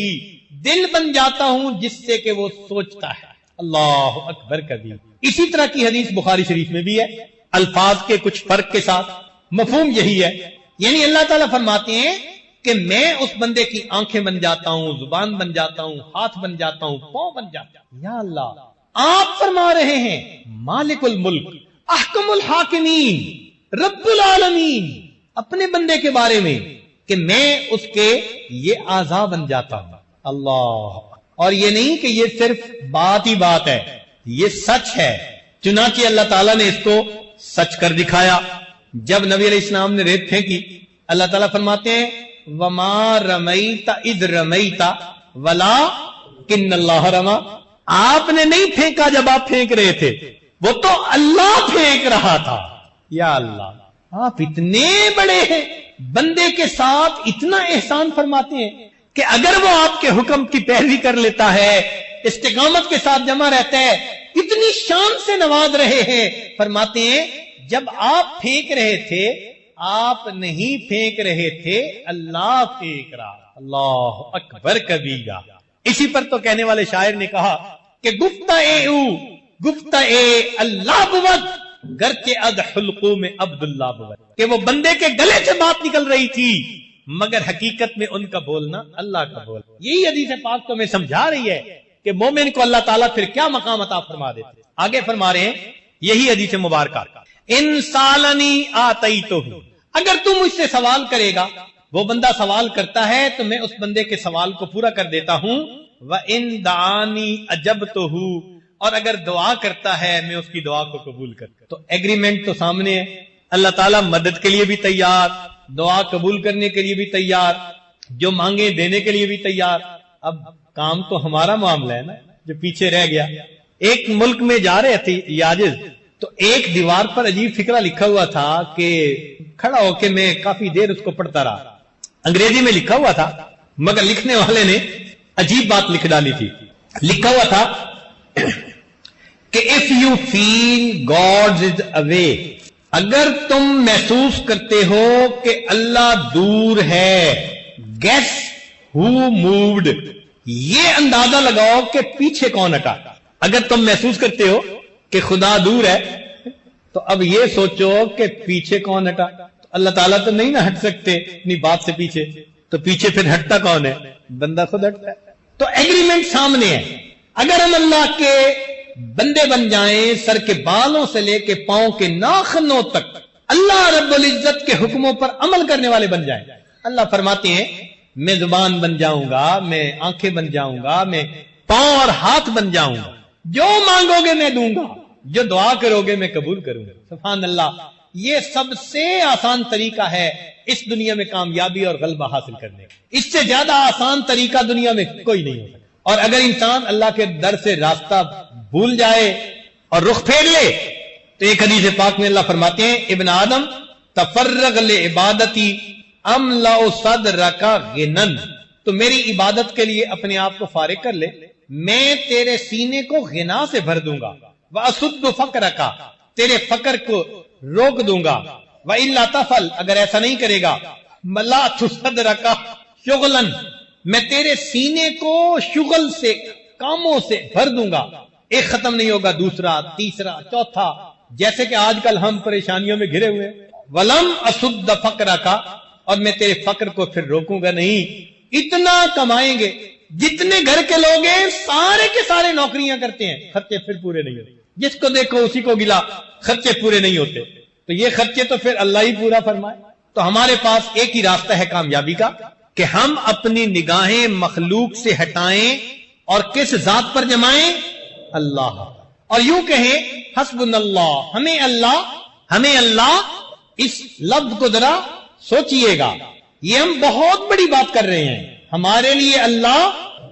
دل بن جاتا ہوں جس سے کہ وہ سوچتا ہے. اللہ اکبر کبیر. اسی طرح کی حدیث بخاری شریف میں بھی ہے، الفاظ کے کچھ فرق کے ساتھ، مفہوم یہی ہے. یعنی اللہ تعالیٰ فرماتے ہیں کہ میں اس بندے کی آنکھیں بن جاتا ہوں، زبان بن جاتا ہوں، ہاتھ بن جاتا ہوں، پاؤں بن جاتا ہوں. یا اللہ، آپ فرما رہے ہیں مالک الملک، احکم الحاکمین، رب العالمین، اپنے بندے کے بارے میں کہ میں اس کے یہ اعضاء بن جاتا ہوں. اللہ، اور یہ نہیں کہ یہ صرف بات ہی بات ہے، یہ سچ ہے. چنانچہ اللہ تعالیٰ نے اس کو سچ کر دکھایا. جب نبی علیہ السلام نے ریت پھینکی، اللہ تعالیٰ فرماتے ہیں وَمَا رَمَيْتَ إِذْ رَمَيْتَ وَلَٰكِنَّ اللَّهَ رَمَىٰ، آپ نے نہیں پھینکا جب آپ پھینک رہے تھے، وہ تو اللہ پھینک رہا تھا. یا اللہ، آپ اتنے بڑے ہیں، بندے کے ساتھ اتنا احسان فرماتے ہیں کہ اگر وہ آپ کے حکم کی پیروی کر لیتا ہے، استقامت کے ساتھ جمع رہتا ہے، اتنی شان سے نواز رہے ہیں. فرماتے ہیں جب آپ پھینک رہے تھے، آپ نہیں پھینک رہے تھے، اللہ پھینک رہا. اللہ اکبر کبیرہ. اسی پر تو کہنے والے شاعر نے کہا کہ گفتہ اے اللہ بود گرچہ اد حلقوں میں عبداللہ بود، کہ وہ بندے کے گلے سے بات نکل رہی تھی مگر حقیقت میں ان کا بولنا اللہ کا بول. یہی حدیث پاک تو میں سمجھا رہی ہے کہ مومن کو اللہ تعالیٰ پھر کیا مقام عطا فرما دیتے. آگے فرما رہے ہیں یہی حدیث مبارکہ، ان سالنی آتیتہ، اگر تم مجھ سے سوال کرے گا، وہ بندہ سوال کرتا ہے تو میں اس بندے کے سوال کو پورا کر دیتا ہوں. وَإِن دَعَانِي أَجَبْتُهُ، اور اگر دعا کرتا ہے میں اس کی دعا کو قبول کرتا. تو ایگریمنٹ تو سامنے ہے، اللہ تعالیٰ مدد کے لیے بھی تیار، دعا قبول کرنے کے لیے بھی تیار، جو مانگے دینے کے لیے بھی تیار. اب کام تو ہمارا معاملہ ہے نا جو پیچھے رہ گیا. ایک ملک میں جا رہے تھے یاجز، تو ایک دیوار پر عجیب فقرہ لکھا ہوا تھا کہ کھڑا ہو کے میں کافی دیر اس کو پڑھتا رہا. انگریزی میں لکھا ہوا تھا مگر لکھنے والے نے عجیب بات لکھ ڈالی تھی. لکھا ہوا تھا کہ if you feel God is away، اگر تم محسوس کرتے ہو کہ اللہ دور ہے، guess who moved، یہ اندازہ لگاؤ کہ پیچھے کون ہٹا. اگر تم محسوس کرتے ہو کہ خدا دور ہے تو اب یہ سوچو کہ پیچھے کون ہٹا. تو اللہ تعالیٰ تو نہیں نہ ہٹ سکتے اپنی بات سے پیچھے، تو پیچھے پھر ہٹتا کون ہے؟ بندہ خود ہٹتا ہے. تو ایگریمنٹ سامنے ہے. اگر ہم اللہ کے بندے بن جائیں، سر کے بالوں سے لے کے پاؤں کے ناخنوں تک اللہ رب العزت کے حکموں پر عمل کرنے والے بن جائیں، اللہ فرماتے ہیں میں زبان بن جاؤں گا، میں آنکھیں بن جاؤں گا، میں پاؤں اور ہاتھ بن جاؤں گا، جو مانگو گے میں دوں گا، جو دعا کرو گے میں قبول کروں گا. سبحان اللہ. یہ سب سے آسان طریقہ ہے اس دنیا میں کامیابی اور غلبہ حاصل کرنے کا. اس سے زیادہ آسان طریقہ دنیا میں کوئی نہیں ہو سکتا. اور اگر انسان اللہ کے در سے راستہ بھول جائے اور رخ پھیر لے تو ایک حدیث پاک میں اللہ فرماتے ہیں ابن آدم تفرغ لعبادتی املا صدرک غنن، تو میری عبادت کے لیے اپنے آپ کو فارغ کر لے، میں تیرے سینے کو غنا سے بھر دوں گا. واسد فقرک، تیرے فقر کو روک دوں گا. والا تفعل، اگر ایسا نہیں کرے گا، ملأت صدرک شغلا، میں تیرے سینے کو شغل سے، کاموں سے بھر دوں گا. ایک ختم نہیں ہوگا، دوسرا، تیسرا، چوتھا، جیسے کہ آج کل ہم پریشانیوں میں گھرے ہوئے. ولم اسد فقرک، اور میں تیرے فقر کو پھر روکوں گا نہیں. اتنا کمائیں گے، جتنے گھر کے لوگ ہیں سارے کے سارے نوکریاں کرتے ہیں، خرچے پھر پورے نہیں ہوتے. جس کو دیکھو اسی کو گلا، خرچے پورے نہیں ہوتے. تو یہ خرچے تو پھر اللہ ہی پورا فرمائے. تو ہمارے پاس ایک ہی راستہ ہے کامیابی کا کہ ہم اپنی نگاہیں مخلوق سے ہٹائیں اور کس ذات پر جمائیں؟ اللہ. اور یوں کہیں حسبنا اللہ، ہمیں اللہ اس لفظ کو ذرا سوچئے گا. یہ ہم بہت بڑی بات کر رہے ہیں، ہمارے لیے اللہ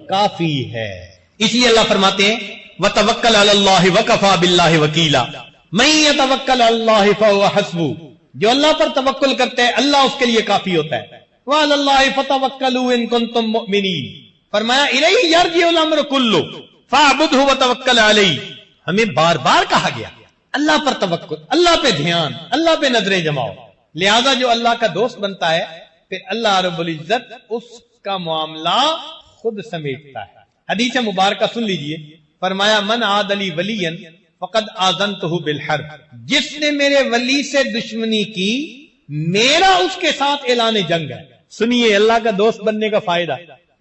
کافی ہے۔ اس لیے اللہ فرماتے ہیں وَتَوَكَّلْ عَلَى اللَّهِ وَكَفَى بِاللَّهِ وَكِيلًا مَن يَتَوَكَّلْ عَلَى اللَّهِ فَهُوَ حَسْبُهُ، جو اللہ پر توکل کرتا ہے اللہ اس کے لیے کافی ہوتا ہے۔ وَعَلَى اللَّهِ فَتَوَكَّلُوا إِن كُنتُم مُؤْمِنِينَ، فرمایا الیہ یرجع الامر کلہ فاعبدہ وتوکل علیہ۔ ہمیں بار بار کہا گیا اللہ پر توکل، اللہ پہ دھیان، اللہ پہ نظریں جماؤ، لہذا جو اللہ کا دوست بنتا ہے پھر اللہ رب العزت اس کا معاملہ خود سمیٹتا ہے۔ حدیث مبارکہ سن لیجئے، فرمایا من عاد لی ولیا فقد آذنتہ بالحرب، جس نے میرے ولی سے دشمنی کی میرا اس کے ساتھ اعلان جنگ ہے۔ سنیے اللہ کا دوست بننے کا فائدہ،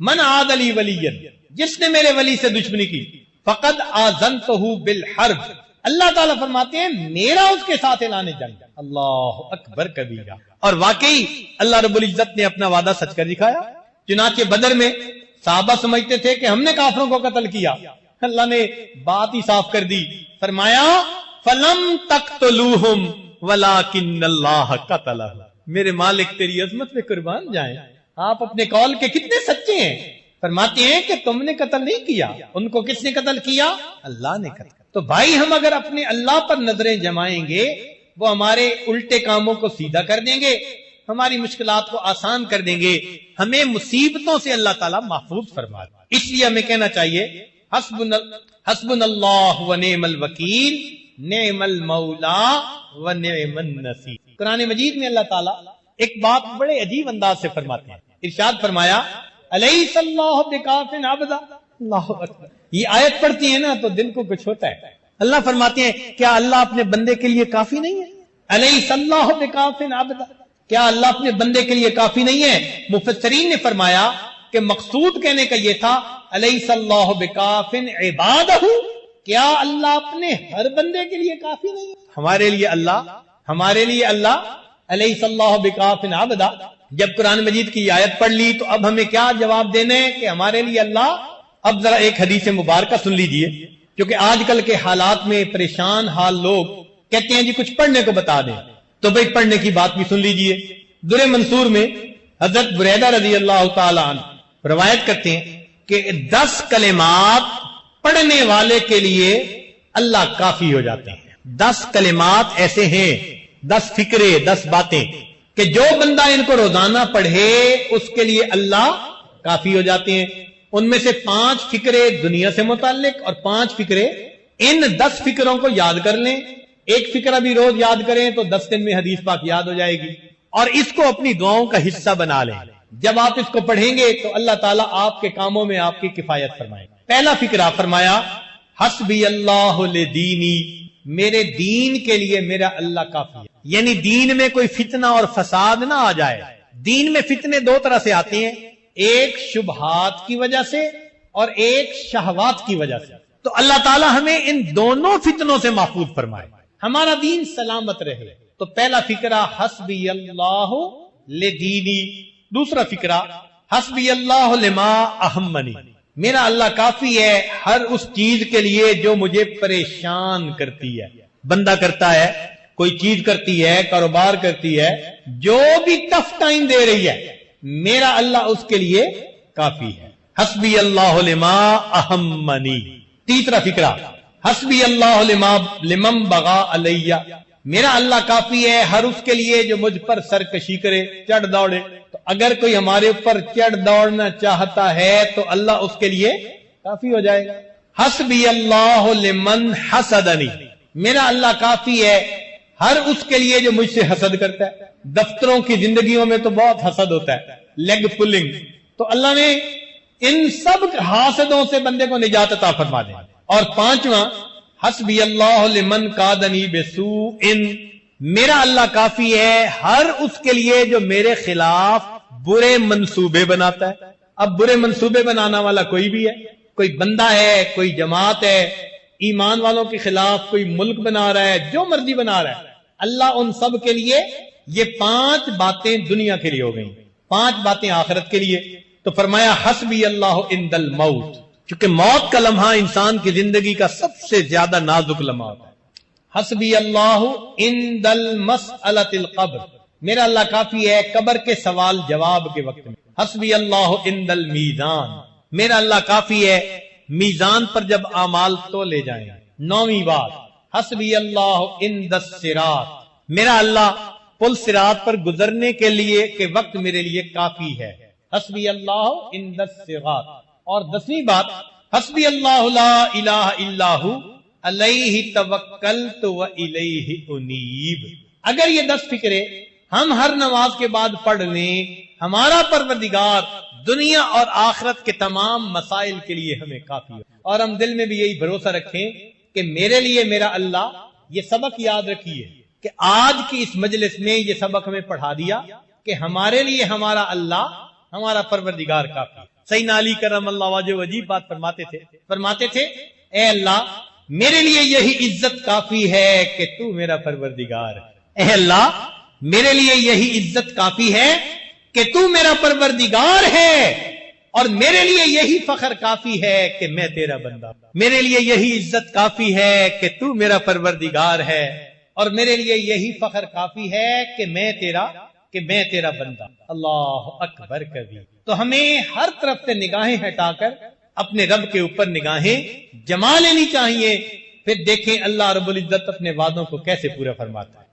من عاد لی ولیا، جس نے میرے ولی سے دشمنی کی، فقد آذنتہ بالحرب، اللہ تعالیٰ فرماتے ہیں میرا اس کے ساتھ اعلان جنگ ہے۔ اللہ اکبر کبیرہ۔ اور واقعی اللہ رب العزت نے اپنا وعدہ سچ کر دکھایا۔ چنانچہ بدر میں صحابہ سمجھتے تھے کہ ہم نے کافروں کو قتل کیا، اللہ نے بات ہی صاف کر دی، فرمایا فَلَمْ تَقْتُلُوهُمْ وَلَكِنَّ اللَّهَ قَتَلَهُمْ، میرے مالک تیری عظمت پہ قربان جائیں، آپ اپنے قول کے کتنے سچے ہیں۔ فرماتے ہیں کہ تم نے قتل نہیں کیا، ان کو کس نے قتل کیا؟ اللہ نے قتل۔ تو بھائی ہم اگر اپنے اللہ پر نظریں جمائیں گے وہ ہمارے الٹے کاموں کو سیدھا کر دیں گے، ہماری مشکلات کو آسان کر دیں گے، ہمیں مصیبتوں سے اللہ تعالیٰ محفوظ فرما دے۔ اس لیے ہمیں کہنا چاہیے حسبنا اللہ و نعم الوکیل نعم المولا و نعم النصیر۔ قرآن مجید میں اللہ تعالیٰ ایک بات بڑے عجیب انداز سے فرماتے ہیں، ارشاد فرمایا الیس اللہ بکاف عبدا، اللہ اکبر۔ یہ آیت پڑھتی ہے نا تو دل کو کچھ ہوتا ہے۔ اللہ فرماتے ہیں کیا اللہ اپنے بندے کے لیے کافی نہیں ہے؟ الیس اللہ بکاف عبدا، کیا اللہ اپنے بندے کے لیے کافی نہیں ہے؟ مفسرین نے فرمایا کہ مقصود کہنے کا یہ تھا الیس اللہ بکاف عبادہ، کیا اللہ اپنے ہر بندے کے لیے کافی نہیں ہے؟ ہمارے لیے اللہ الیس اللہ بکاف عبدا۔ جب قرآن مجید کی آیت پڑھ لی تو اب ہمیں کیا جواب دینے کہ ہمارے لیے اللہ؟ اب ذرا ایک حدیث مبارکہ سن لیجئے، کیونکہ آج کل کے حالات میں پریشان حال لوگ کہتے ہیں جی کچھ پڑھنے کو بتا دیں، تو بھئی پڑھنے کی بات بھی سن لیجئے۔ در منصور میں حضرت بریدہ رضی اللہ تعالی عنہ روایت کرتے ہیں کہ 10 کلمات پڑھنے والے کے لیے اللہ کافی ہو جاتے ہیں۔ 10 کلمات ایسے ہیں، 10 فکرے، 10 باتیں کہ جو بندہ ان کو روزانہ پڑھے اس کے لیے اللہ کافی ہو جاتے ہیں۔ ان میں سے 5 فکرے دنیا سے متعلق اور 5 فکرے، ان 10 فکروں کو یاد کر لیں، ایک فکرہ بھی روز یاد کریں تو 10 دن میں حدیث پاک یاد ہو جائے گی، اور اس کو اپنی دعاؤں کا حصہ بنا لیں۔ جب آپ اس کو پڑھیں گے تو اللہ تعالیٰ آپ کے کاموں میں آپ کی کفایت فرمائے گا۔ پہلا فکرہ فرمایا حسبی اللہ لدینی، میرے دین کے لیے میرا اللہ کافی ہے، یعنی دین میں کوئی فتنہ اور فساد نہ آ جائے۔ دین میں فتنے 2 طرح سے آتے ہیں، ایک شبہات کی وجہ سے اور ایک شہوات کی وجہ سے، تو اللہ تعالیٰ ہمیں ان دونوں فتنوں سے محفوظ فرمائے، ہمارا دین سلامت رہے۔ تو پہلا فکرہ حسبی اللہ لدینی، دوسرا فکرہ حسبی اللہ لما اہمنی، میرا اللہ کافی ہے ہر اس چیز کے لیے جو مجھے پریشان کرتی ہے۔ بندہ کرتا ہے، کوئی چیز کرتی ہے، کاروبار کرتی ہے، جو بھی ٹف ٹائم دے رہی ہے، میرا اللہ اس کے لیے کافی ہے۔ حسبی اللہ لما اہمنی۔ تیسرا فکرہ حسبی اللہ لمن بغا علیہ، میرا اللہ کافی ہے ہر اس کے لیے جو مجھ پر سرکشی کرے، چڑھ دوڑے۔ تو اگر کوئی ہمارے اوپر چڑھ دوڑنا چاہتا ہے تو اللہ اس کے لیے کافی ہو جائے گا۔ حسبی اللہ لمن حسدنی، میرا اللہ کافی ہے ہر اس کے لیے جو مجھ سے حسد کرتا ہے۔ دفتروں کی زندگیوں میں تو بہت حسد ہوتا ہے، لیگ پلنگ، تو اللہ نے ان سب حاسدوں سے بندے کو نجات عطا فرما دے۔ اور 5واں حسبی اللہ لمن کادنی بسوء، میرا اللہ کافی ہے ہر اس کے لیے جو میرے خلاف برے منصوبے بناتا ہے۔ اب برے منصوبے بنانا والا کوئی بھی ہے، کوئی بندہ ہے، کوئی جماعت ہے، ایمان والوں کے خلاف کوئی ملک بنا رہا ہے، جو مرضی بنا رہا ہے، اللہ ان سب کے لیے، یہ 5 باتیں دنیا کے لیے ہو گئیں، 5 باتیں آخرت کے لیے۔ تو فرمایا حسبی اللہ عند الموت، کیونکہ موت کا لمحہ انسان کی زندگی کا سب سے زیادہ نازک لمحہ ہوتا ہے۔ حسبی اللہ عند المسألۃ القبر، میرا اللہ کافی ہے قبر کے سوال جواب کے وقت میں. حسبی اللہ عند المیزان، میرا اللہ کافی ہے میزان پر جب اعمال تولے جائیں. 9ویں بات، حسبی اللہ عند الصراط، میرا اللہ پل صراط پر گزرنے کے لیے کے وقت میرے لیے کافی ہے. حسبی اللہ عند الصراط. اور 10ویں بات، حسبی اللہ لا الہ الا ہو علیہ توکلت و الیہ انیب. اگر یہ 10 فکریں ہم ہر نماز کے بعد پڑھ لیں، ہمارا پروردگار دنیا اور آخرت کے تمام مسائل کے لیے ہمیں کافی ہے. اور ہم دل میں بھی یہی بھروسہ رکھیں کہ میرے لیے میرا اللہ، یہ سبق یاد رکھیے کہ آج کی اس مجلس میں یہ سبق ہمیں پڑھا دیا کہ ہمارے لیے ہمارا اللہ، ہمارا پروردگار کافی ہے. سیدنا علی کرم اللہ وجہ عجیب بات فرماتے تھے اے اللہ میرے لیے یہی عزت کافی ہے کہ تو میرا پروردگار ہے. اے اللہ میرے لیے یہی عزت کافی ہے کہ تو میرا پروردگار ہے، اور میرے لیے یہی فخر کافی ہے کہ میں تیرا بندہ. میرے لیے یہی عزت کافی ہے کہ تو میرا پروردگار ہے، اور میرے لیے یہی فخر کافی ہے کہ میں تیرا بندہ. اللہ اکبر کبھی. تو ہمیں ہر طرف سے نگاہیں ہٹا کر اپنے رب کے اوپر نگاہیں جما لینی چاہیے. پھر دیکھیں اللہ رب العزت اپنے وعدوں کو کیسے پورا فرماتا ہے.